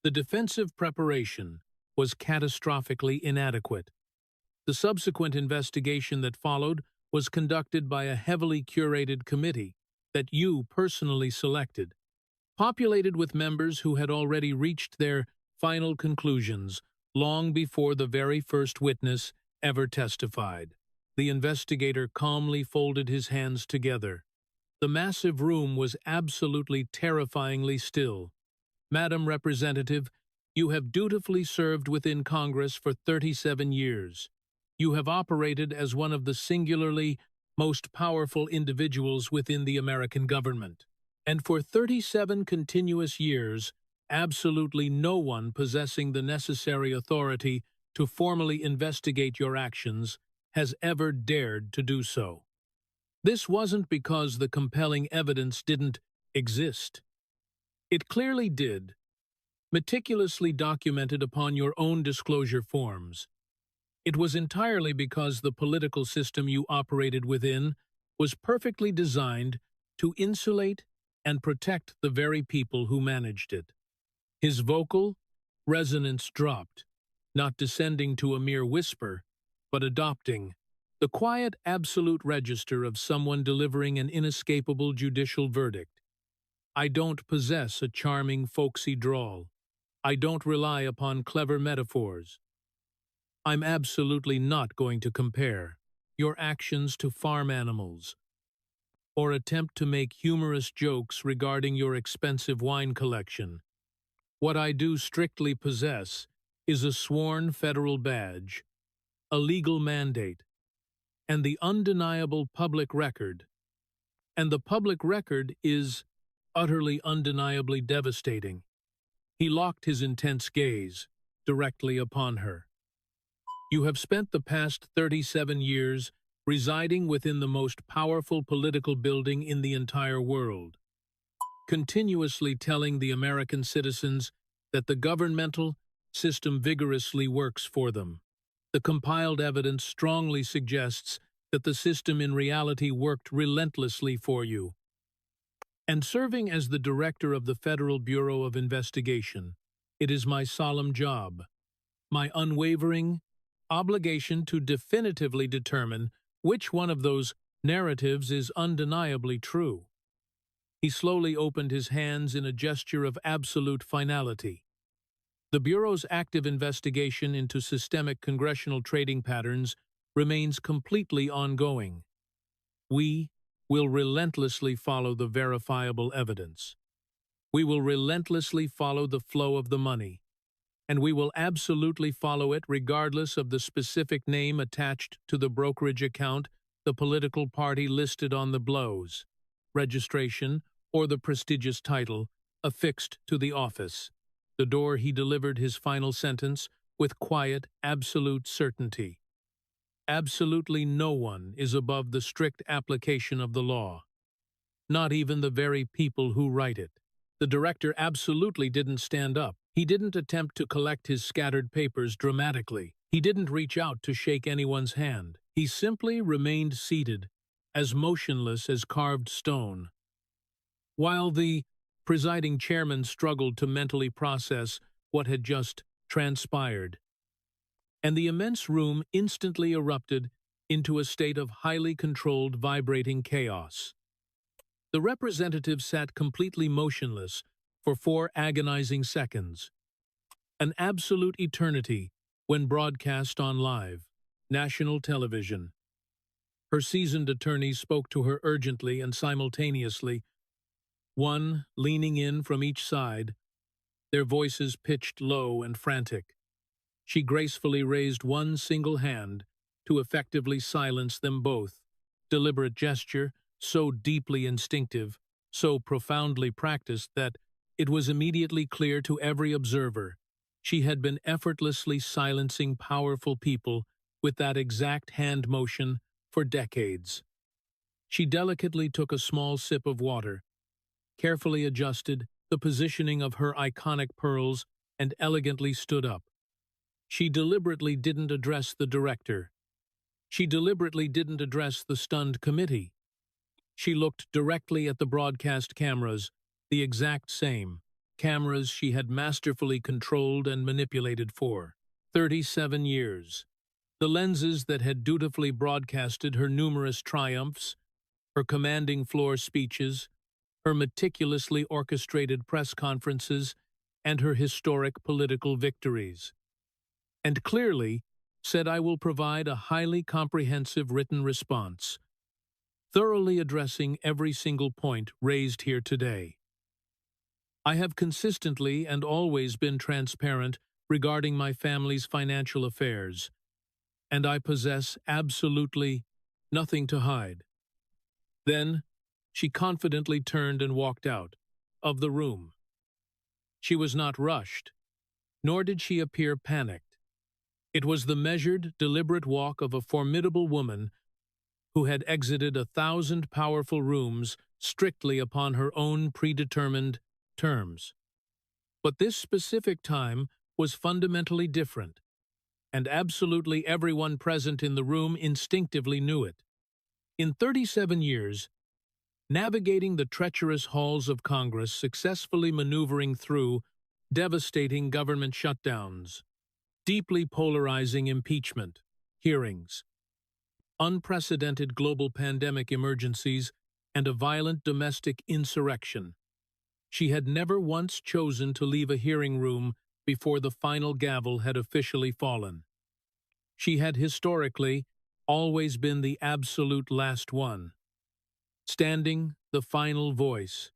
The defensive preparation was catastrophically inadequate. The subsequent investigation that followed was conducted by a heavily curated committee that you personally selected, populated with members who had already reached their final conclusions long before the very first witness ever testified. The investigator calmly folded his hands together. The massive room was absolutely terrifyingly still. Madam Representative, you have dutifully served within Congress for 37 years. You have operated as one of the singularly most powerful individuals within the American government. And for 37 continuous years, absolutely no one possessing the necessary authority to formally investigate your actions has ever dared to do so. This wasn't because the compelling evidence didn't exist. It clearly did, meticulously documented upon your own disclosure forms. It was entirely because the political system you operated within was perfectly designed to insulate and protect the very people who managed it. His vocal resonance dropped, not descending to a mere whisper, but adopting the quiet absolute register of someone delivering an inescapable judicial verdict. I don't possess a charming, folksy drawl. I don't rely upon clever metaphors. I'm absolutely not going to compare your actions to farm animals or attempt to make humorous jokes regarding your expensive wine collection. What I do strictly possess is a sworn federal badge, a legal mandate, and the undeniable public record. And the public record is utterly undeniably devastating. He locked his intense gaze directly upon her. You have spent the past 37 years residing within the most powerful political building in the entire world, continuously telling the American citizens that the governmental system vigorously works for them. The compiled evidence strongly suggests that the system in reality worked relentlessly for you. And serving as the director of the Federal Bureau of Investigation, it is my solemn job, my unwavering obligation to definitively determine which one of those narratives is undeniably true. He slowly opened his hands in a gesture of absolute finality. The Bureau's active investigation into systemic congressional trading patterns remains completely ongoing. We will relentlessly follow the verifiable evidence. We will relentlessly follow the flow of the money, and we will absolutely follow it regardless of the specific name attached to the brokerage account, the political party listed on the blows, registration, or the prestigious title affixed to the office. The door he delivered his final sentence with quiet, absolute certainty. Absolutely no one is above the strict application of the law, not even the very people who write it. The director absolutely didn't stand up. He didn't attempt to collect his scattered papers dramatically. He didn't reach out to shake anyone's hand. He simply remained seated, as motionless as carved stone. While the presiding chairman struggled to mentally process what had just transpired, and the immense room instantly erupted into a state of highly controlled, vibrating chaos. The representative sat completely motionless for 4 agonizing seconds, an absolute eternity when broadcast on live, national television. Her seasoned attorneys spoke to her urgently and simultaneously, one leaning in from each side, their voices pitched low and frantic. She gracefully raised one single hand to effectively silence them both, deliberate gesture, so deeply instinctive, so profoundly practiced that it was immediately clear to every observer. She had been effortlessly silencing powerful people with that exact hand motion for decades. She delicately took a small sip of water, carefully adjusted the positioning of her iconic pearls, and elegantly stood up. She deliberately didn't address the director. She deliberately didn't address the stunned committee. She looked directly at the broadcast cameras, the exact same cameras she had masterfully controlled and manipulated for 37 years. The lenses that had dutifully broadcasted her numerous triumphs, her commanding floor speeches, her meticulously orchestrated press conferences, and her historic political victories. And clearly said, I will provide a highly comprehensive written response, thoroughly addressing every single point raised here today. I have consistently and always been transparent regarding my family's financial affairs, and I possess absolutely nothing to hide. Then she confidently turned and walked out of the room. She was not rushed, nor did she appear panicked. It was the measured, deliberate walk of a formidable woman who had exited 1,000 powerful rooms strictly upon her own predetermined terms. But this specific time was fundamentally different, and absolutely everyone present in the room instinctively knew it. In 37 years, navigating the treacherous halls of Congress, successfully maneuvering through devastating government shutdowns, deeply polarizing impeachment hearings, unprecedented global pandemic emergencies, and a violent domestic insurrection, she had never once chosen to leave a hearing room before the final gavel had officially fallen. She had historically always been the absolute last one, standing the final voice,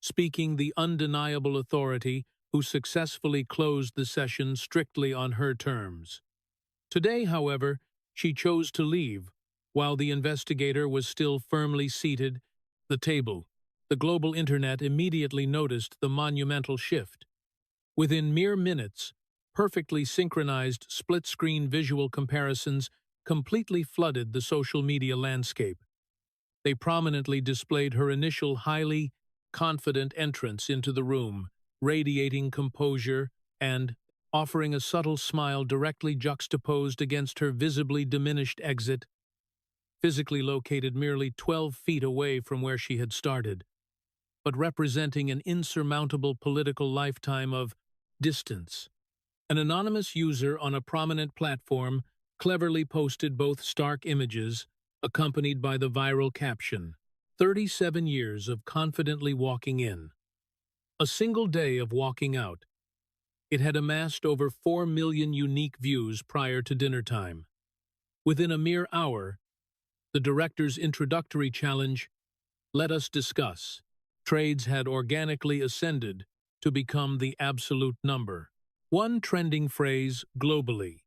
speaking the undeniable authority who successfully closed the session strictly on her terms. Today, however, she chose to leave, while the investigator was still firmly seated at the table. The global internet immediately noticed the monumental shift. Within mere minutes, perfectly synchronized split-screen visual comparisons completely flooded the social media landscape. They prominently displayed her initial highly confident entrance into the room, radiating composure and offering a subtle smile directly juxtaposed against her visibly diminished exit, physically located merely 12 feet away from where she had started, but representing an insurmountable political lifetime of distance. An anonymous user on a prominent platform cleverly posted both stark images, accompanied by the viral caption, 37 years of confidently walking in. A single day of walking out. It had amassed over 4 million unique views prior to dinner time. Within a mere hour, the director's introductory challenge, "Let us discuss," trades had organically ascended to become the absolute number one trending phrase globally.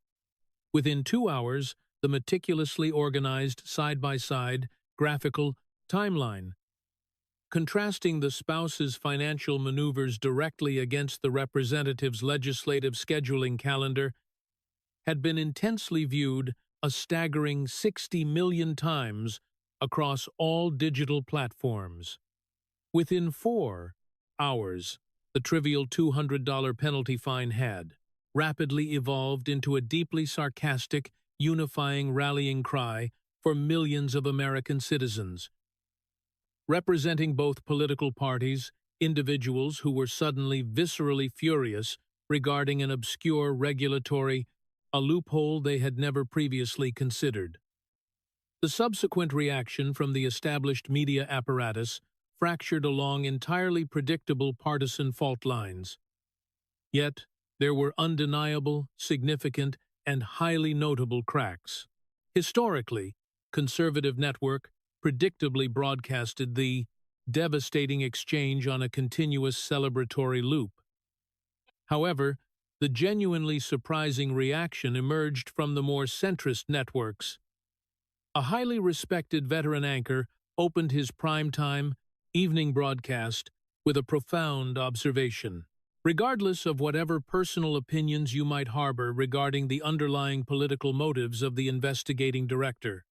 Within 2 hours, the meticulously organized side-by-side graphical timeline, contrasting the spouse's financial maneuvers directly against the representative's legislative scheduling calendar, had been intensely viewed a staggering 60 million times across all digital platforms. Within 4 hours, the trivial $200 penalty fine had rapidly evolved into a deeply sarcastic, unifying rallying cry for millions of American citizens. Representing both political parties, individuals who were suddenly viscerally furious regarding an obscure regulatory, a loophole they had never previously considered. The subsequent reaction from the established media apparatus fractured along entirely predictable partisan fault lines. Yet, there were undeniable, significant, and highly notable cracks. Historically, Conservative Network predictably broadcasted the devastating exchange on a continuous celebratory loop. However, the genuinely surprising reaction emerged from the more centrist networks. A highly respected veteran anchor opened his primetime evening broadcast with a profound observation. Regardless of whatever personal opinions you might harbor regarding the underlying political motives of the investigating director,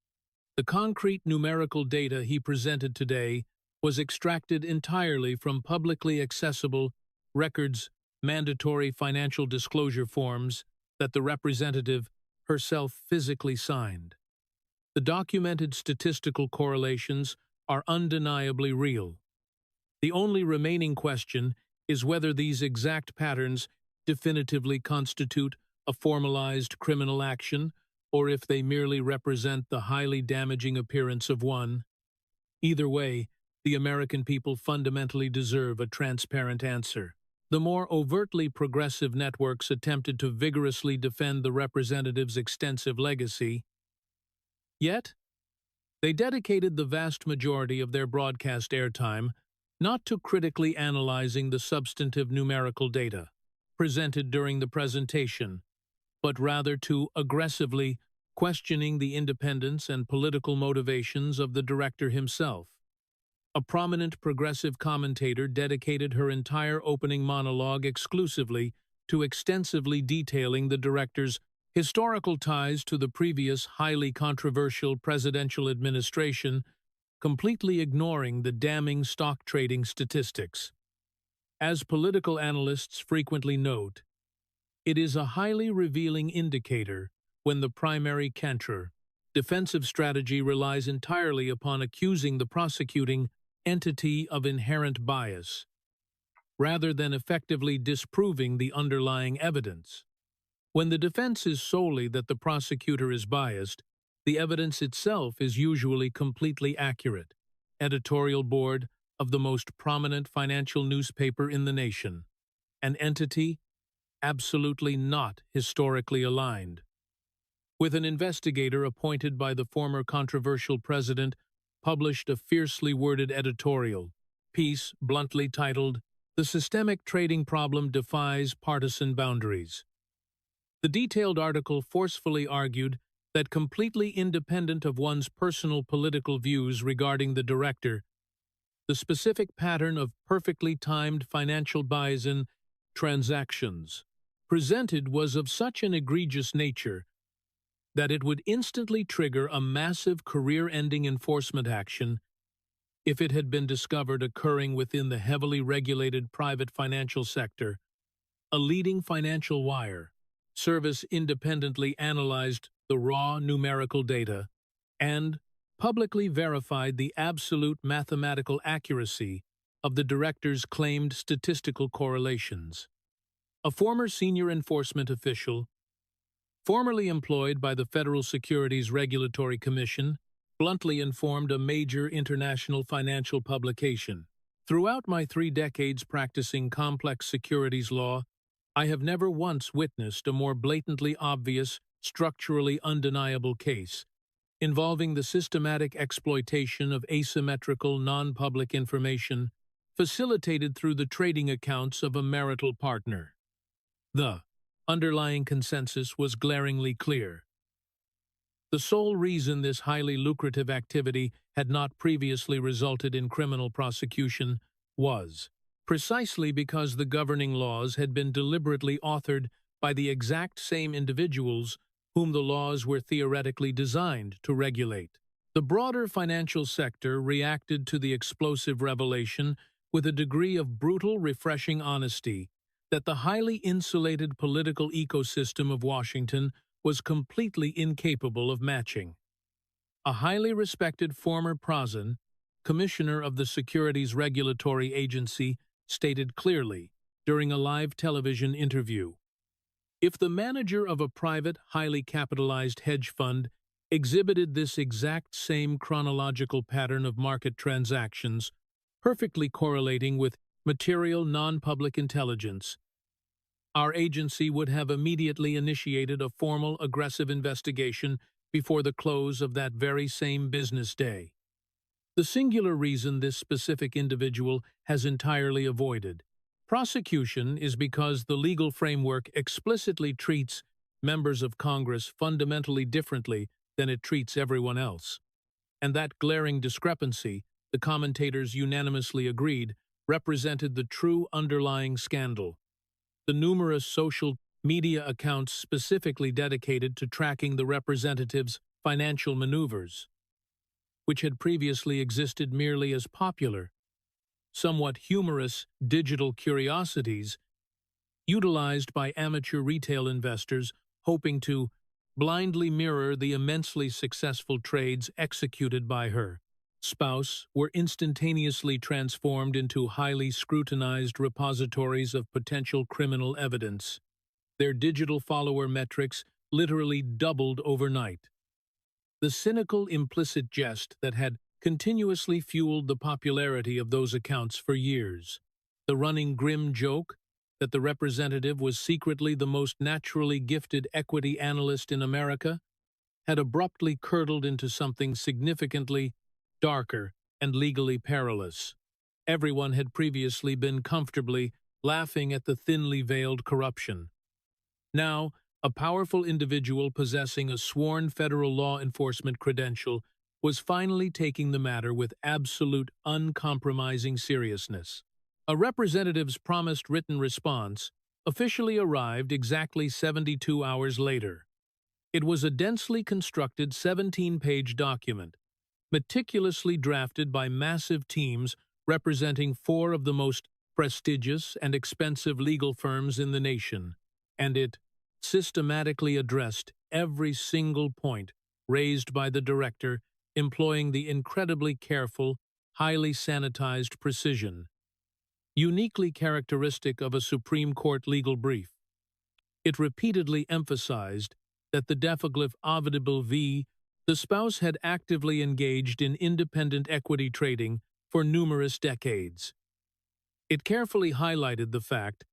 the concrete numerical data he presented today was extracted entirely from publicly accessible records, mandatory financial disclosure forms that the representative herself physically signed. The documented statistical correlations are undeniably real. The only remaining question is whether these exact patterns definitively constitute a formalized criminal action, or if they merely represent the highly damaging appearance of one. Either way, the American people fundamentally deserve a transparent answer. The more overtly progressive networks attempted to vigorously defend the representative's extensive legacy. Yet, they dedicated the vast majority of their broadcast airtime not to critically analyzing the substantive numerical data presented during the presentation, but rather to aggressively questioning the independence and political motivations of the director himself. A prominent progressive commentator dedicated her entire opening monologue exclusively to extensively detailing the director's historical ties to the previous highly controversial presidential administration, completely ignoring the damning stock trading statistics. As political analysts frequently note, it is a highly revealing indicator when the primary cantor defensive strategy relies entirely upon accusing the prosecuting entity of inherent bias, rather than effectively disproving the underlying evidence. When the defense is solely that the prosecutor is biased, the evidence itself is usually completely accurate. Editorial board of the most prominent financial newspaper in the nation, an entity absolutely not historically aligned. With an investigator appointed by the former controversial president, published a fiercely worded editorial piece bluntly titled, "The Systemic Trading Problem Defies Partisan Boundaries." The detailed article forcefully argued that completely independent of one's personal political views regarding the director, the specific pattern of perfectly timed financial buys-in transactions presented was of such an egregious nature that it would instantly trigger a massive career-ending enforcement action if it had been discovered occurring within the heavily regulated private financial sector. A leading financial wire service independently analyzed the raw numerical data and publicly verified the absolute mathematical accuracy of the director's claimed statistical correlations. A former senior enforcement official, formerly employed by the Federal Securities Regulatory Commission, bluntly informed a major international financial publication, "Throughout my 3 decades practicing complex securities law, I have never once witnessed a more blatantly obvious, structurally undeniable case involving the systematic exploitation of asymmetrical non-public information facilitated through the trading accounts of a marital partner." The underlying consensus was glaringly clear. The sole reason this highly lucrative activity had not previously resulted in criminal prosecution was precisely because the governing laws had been deliberately authored by the exact same individuals whom the laws were theoretically designed to regulate. The broader financial sector reacted to the explosive revelation with a degree of brutal, refreshing honesty that the highly insulated political ecosystem of Washington was completely incapable of matching. A highly respected former President, commissioner of the Securities Regulatory Agency, stated clearly during a live television interview, "If the manager of a private, highly capitalized hedge fund exhibited this exact same chronological pattern of market transactions, perfectly correlating with material non-public intelligence, our agency would have immediately initiated a formal aggressive investigation before the close of that very same business day." The singular reason this specific individual has entirely avoided prosecution is because the legal framework explicitly treats members of Congress fundamentally differently than it treats everyone else. And that glaring discrepancy, the commentators unanimously agreed, represented the true underlying scandal. The numerous social media accounts specifically dedicated to tracking the representatives' financial maneuvers, which had previously existed merely as popular, somewhat humorous digital curiosities utilized by amateur retail investors hoping to blindly mirror the immensely successful trades executed by her spouse, were instantaneously transformed into highly scrutinized repositories of potential criminal evidence. Their digital follower metrics literally doubled overnight. The cynical implicit jest that had continuously fueled the popularity of those accounts for years, the running grim joke that the representative was secretly the most naturally gifted equity analyst in America, had abruptly curdled into something significantly darker and legally perilous. Everyone had previously been comfortably laughing at the thinly veiled corruption. Now, a powerful individual possessing a sworn federal law enforcement credential was finally taking the matter with absolute uncompromising seriousness. A representative's promised written response officially arrived exactly 72 hours later. It was a densely constructed 17-page document, meticulously drafted by massive teams representing four of the most prestigious and expensive legal firms in the nation, and it systematically addressed every single point raised by the director, employing the incredibly careful, highly sanitized precision uniquely characteristic of a Supreme Court legal brief. It repeatedly emphasized that the definitive Avidable v. the spouse had actively engaged in independent equity trading for numerous decades. It carefully highlighted the fact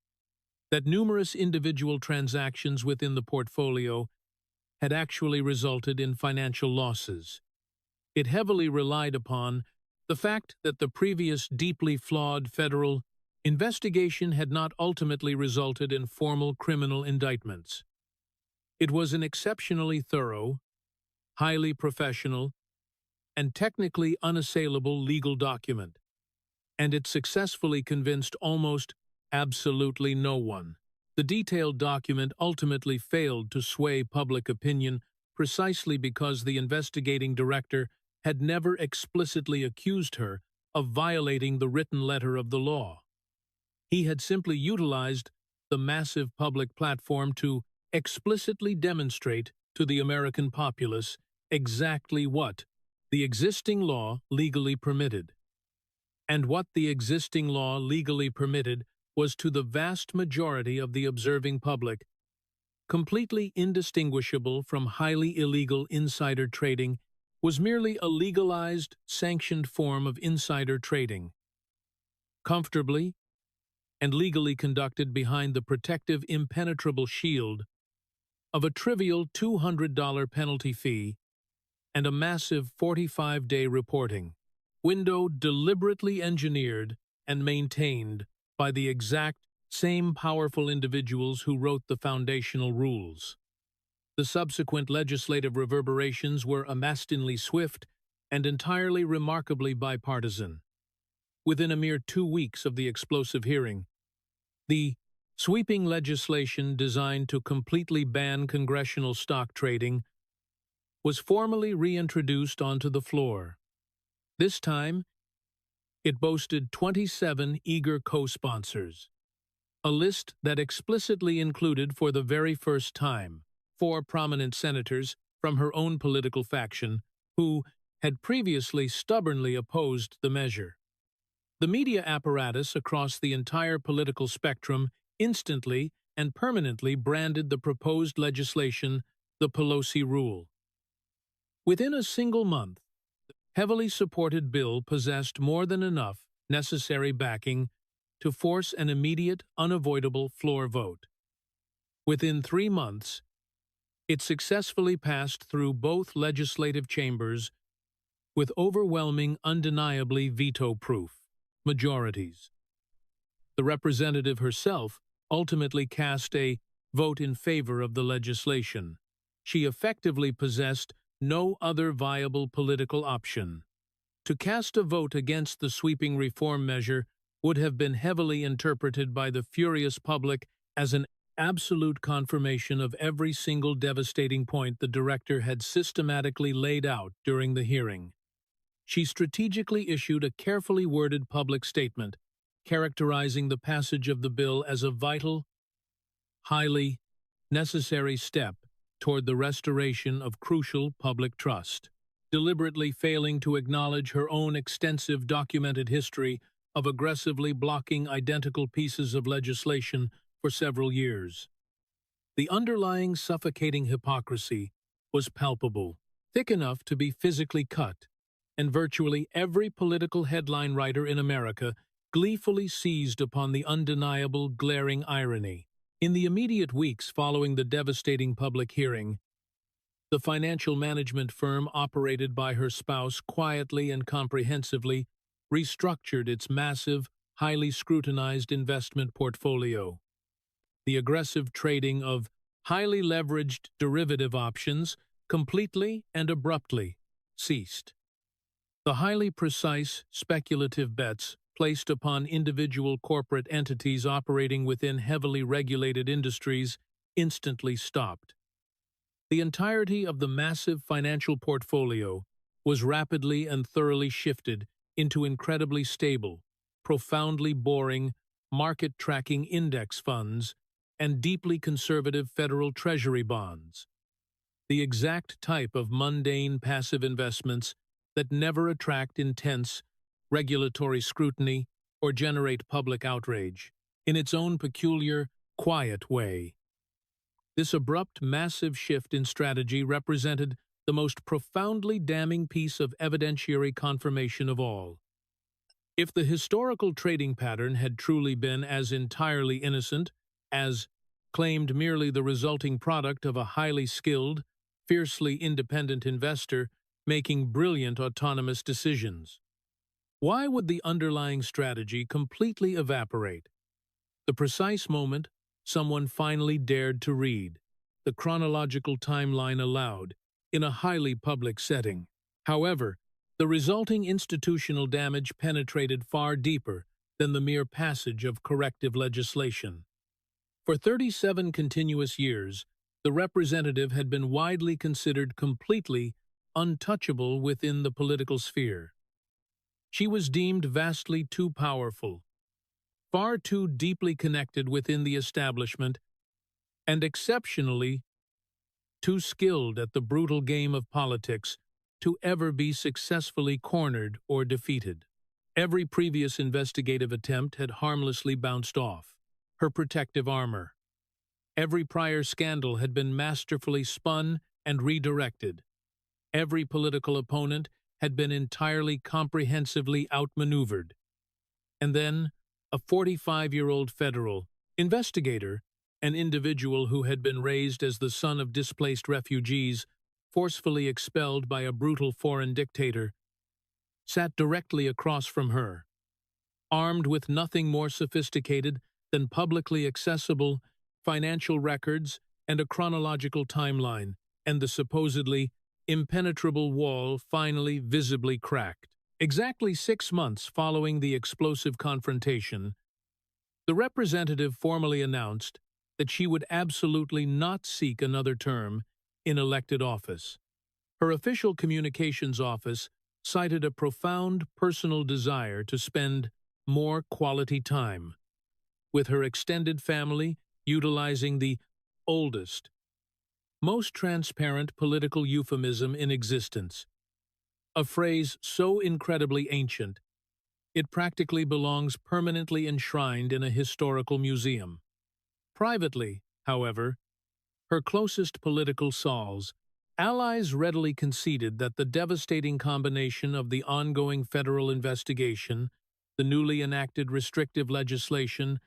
that numerous individual transactions within the portfolio had actually resulted in financial losses. It heavily relied upon the fact that the previous deeply flawed federal investigation had not ultimately resulted in formal criminal indictments. It was an exceptionally thorough, highly professional, and technically unassailable legal document, and it successfully convinced almost absolutely no one. The detailed document ultimately failed to sway public opinion precisely because the investigating director had never explicitly accused her of violating the written letter of the law. He had simply utilized the massive public platform to explicitly demonstrate to the American populace exactly what the existing law legally permitted. And what the existing law legally permitted was, to the vast majority of the observing public, completely indistinguishable from highly illegal insider trading, was merely a legalized, sanctioned form of insider trading, comfortably and legally conducted behind the protective, impenetrable shield of a trivial $200 penalty fee and a massive 45-day reporting window deliberately engineered and maintained by the exact same powerful individuals who wrote the foundational rules. The subsequent legislative reverberations were amazingly swift and entirely remarkably bipartisan. Within a mere 2 weeks of the explosive hearing, the sweeping legislation designed to completely ban congressional stock trading was formally reintroduced onto the floor. This time, it boasted 27 eager co-sponsors, a list that explicitly included, for the very first time, 4 prominent senators from her own political faction who had previously stubbornly opposed the measure. The media apparatus across the entire political spectrum instantly and permanently branded the proposed legislation the Pelosi Rule. Within a single month, the heavily supported bill possessed more than enough necessary backing to force an immediate, unavoidable floor vote. Within 3 months, it successfully passed through both legislative chambers with overwhelming, undeniably veto-proof majorities. The representative herself ultimately cast a vote in favor of the legislation. She effectively possessed no other viable political option. To cast a vote against the sweeping reform measure would have been heavily interpreted by the furious public as an absolute confirmation of every single devastating point the director had systematically laid out during the hearing. She strategically issued a carefully worded public statement characterizing the passage of the bill as a vital, highly necessary step toward the restoration of crucial public trust, deliberately failing to acknowledge her own extensive documented history of aggressively blocking identical pieces of legislation for several years. The underlying suffocating hypocrisy was palpable, thick enough to be physically cut, and virtually every political headline writer in America gleefully seized upon the undeniable, glaring irony. In the immediate weeks following the devastating public hearing, the financial management firm operated by her spouse quietly and comprehensively restructured its massive, highly scrutinized investment portfolio. The aggressive trading of highly leveraged derivative options completely and abruptly ceased. The highly precise, speculative bets placed upon individual corporate entities operating within heavily regulated industries instantly stopped. The entirety of the massive financial portfolio was rapidly and thoroughly shifted into incredibly stable, profoundly boring, market-tracking index funds and deeply conservative federal treasury bonds, the exact type of mundane passive investments that never attract intense regulatory scrutiny or generate public outrage, in its own peculiar, quiet way. This abrupt, massive shift in strategy represented the most profoundly damning piece of evidentiary confirmation of all. If the historical trading pattern had truly been as entirely innocent as claimed merely the resulting product of a highly skilled, fiercely independent investor making brilliant autonomous decisions, why would the underlying strategy completely evaporate? The precise moment someone finally dared to read the chronological timeline aloud in a highly public setting. However, the resulting institutional damage penetrated far deeper than the mere passage of corrective legislation. For 37 continuous years, the representative had been widely considered completely untouchable within the political sphere. She was deemed vastly too powerful, far too deeply connected within the establishment, and exceptionally too skilled at the brutal game of politics to ever be successfully cornered or defeated. Every previous investigative attempt had harmlessly bounced off her protective armor. Every prior scandal had been masterfully spun and redirected. Every political opponent had been entirely comprehensively outmaneuvered. And then, a 45-year-old federal investigator, an individual who had been raised as the son of displaced refugees, forcefully expelled by a brutal foreign dictator, sat directly across from her, armed with nothing more sophisticated than publicly accessible financial records and a chronological timeline, and the supposedly impenetrable wall finally visibly cracked. Exactly 6 months following the explosive confrontation, the representative formally announced that she would absolutely not seek another term in elected office. Her official communications office cited a profound personal desire to spend more quality time with her extended family, utilizing the oldest, most transparent political euphemism in existence, a phrase so incredibly ancient, it practically belongs permanently enshrined in a historical museum. Privately, however, her closest political solace, allies readily conceded that the devastating combination of the ongoing federal investigation, the newly enacted restrictive legislation,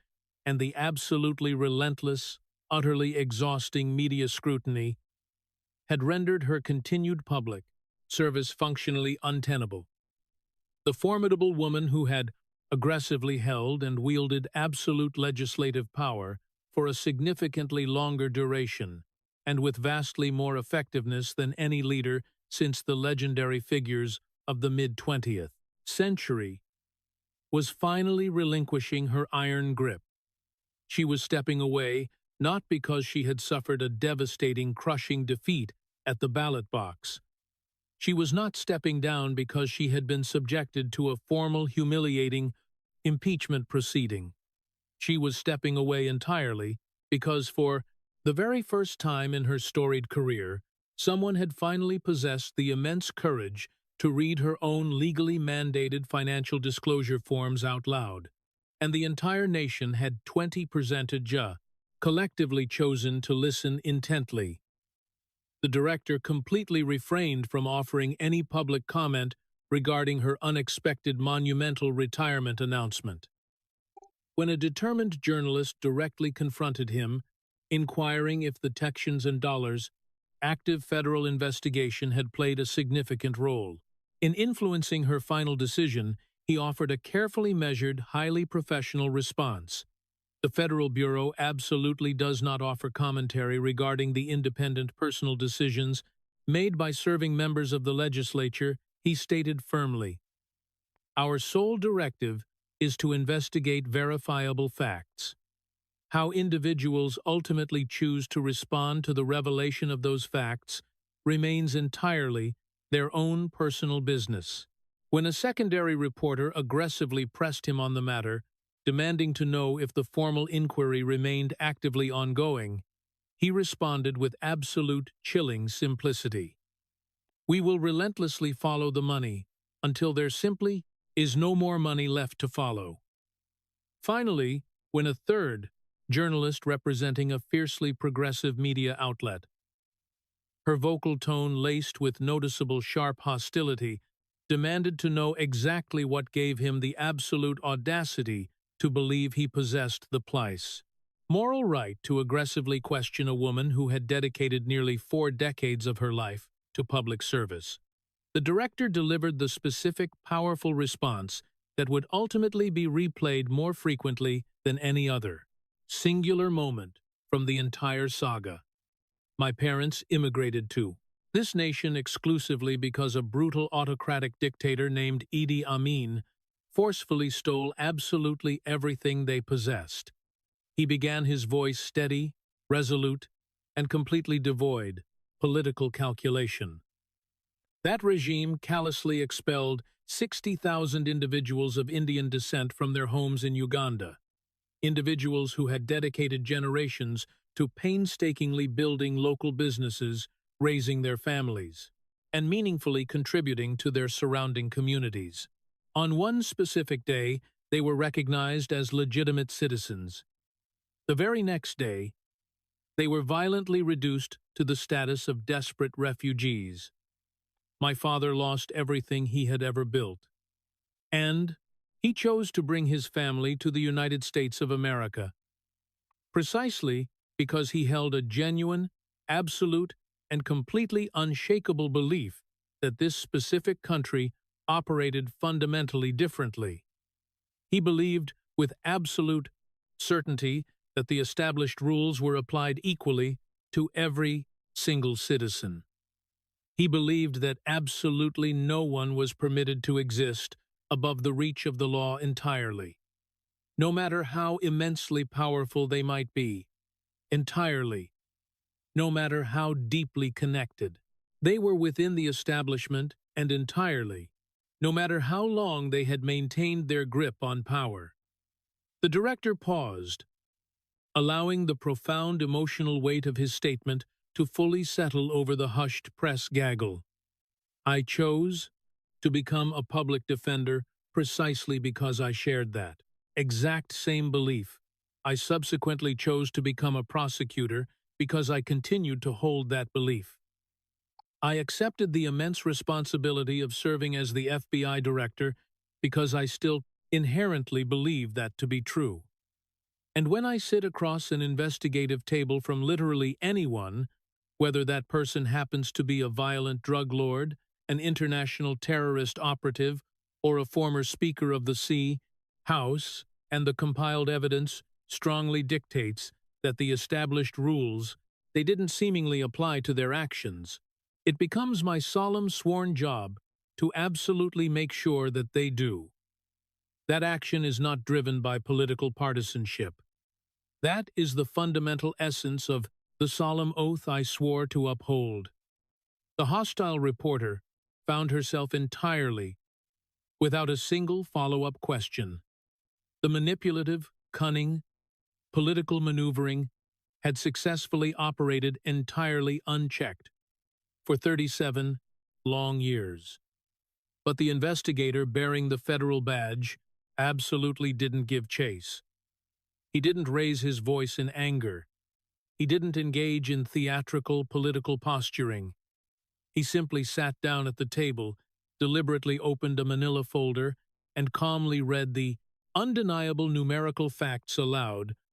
and the absolutely relentless, utterly exhausting media scrutiny had rendered her continued public service functionally untenable. The formidable woman who had aggressively held and wielded absolute legislative power for a significantly longer duration and with vastly more effectiveness than any leader since the legendary figures of the mid-20th century, was finally relinquishing her iron grip. She was stepping away not because she had suffered a devastating, crushing defeat at the ballot box. She was not stepping down because she had been subjected to a formal, humiliating impeachment proceeding. She was stepping away entirely because for the very first time in her storied career, someone had finally possessed the immense courage to read her own legally mandated financial disclosure forms out loud, and the entire nation had 20% collectively chosen to listen intently. The director completely refrained from offering any public comment regarding her unexpected monumental retirement announcement. When a determined journalist directly confronted him, inquiring if the Texans and dollars' active federal investigation had played a significant role in influencing her final decision, he offered a carefully measured, highly professional response. The Federal Bureau absolutely does not offer commentary regarding the independent personal decisions made by serving members of the legislature he stated firmly, "Our sole directive is to investigate verifiable facts. How individuals ultimately choose to respond to the revelation of those facts remains entirely their own personal business." When a secondary reporter aggressively pressed him on the matter, demanding to know if the formal inquiry remained actively ongoing, he responded with absolute chilling simplicity. "We will relentlessly follow the money until there simply is no more money left to follow." Finally, when a third journalist representing a fiercely progressive media outlet, her vocal tone laced with noticeable sharp hostility, demanded to know exactly what gave him the absolute audacity to believe he possessed the moral right to aggressively question a woman who had dedicated nearly 4 decades of her life to public service, the director delivered the specific, powerful response that would ultimately be replayed more frequently than any other singular moment from the entire saga. "My parents immigrated to this nation exclusively because a brutal autocratic dictator named Idi Amin forcefully stole absolutely everything they possessed." He began, his voice steady, resolute, and completely devoid political calculation. "That regime callously expelled 60,000 individuals of Indian descent from their homes in Uganda, individuals who had dedicated generations to painstakingly building local businesses, raising their families, and meaningfully contributing to their surrounding communities. On one specific day, they were recognized as legitimate citizens. The very next day, they were violently reduced to the status of desperate refugees. My father lost everything he had ever built, and he chose to bring his family to the United States of America, precisely because he held a genuine, absolute, and completely unshakable belief that this specific country operated fundamentally differently. He believed with absolute certainty that the established rules were applied equally to every single citizen. He believed that absolutely no one was permitted to exist above the reach of the law entirely, no matter how immensely powerful they might be, entirely, no matter how deeply connected. They were within the establishment, and entirely, no matter how long they had maintained their grip on power. The director paused, allowing the profound emotional weight of his statement to fully settle over the hushed press gaggle. "I chose to become a public defender precisely because I shared that exact same belief. I subsequently chose to become a prosecutor because I continued to hold that belief. I accepted the immense responsibility of serving as the FBI director because I still inherently believe that to be true. And when I sit across an investigative table from literally anyone, whether that person happens to be a violent drug lord, an international terrorist operative, or a former Speaker of the House, and the compiled evidence strongly dictates that the established rules, they didn't seemingly apply to their actions, it becomes my solemn sworn job to absolutely make sure that they do. That action is not driven by political partisanship. That is the fundamental essence of the solemn oath I swore to uphold." The hostile reporter found herself entirely without a single follow-up question. The manipulative, cunning, political maneuvering had successfully operated entirely unchecked for 37 long years. But the investigator bearing the federal badge absolutely didn't give chase. He didn't raise his voice in anger. He didn't engage in theatrical political posturing. He simply sat down at the table, deliberately opened a manila folder, and calmly read the undeniable numerical facts aloud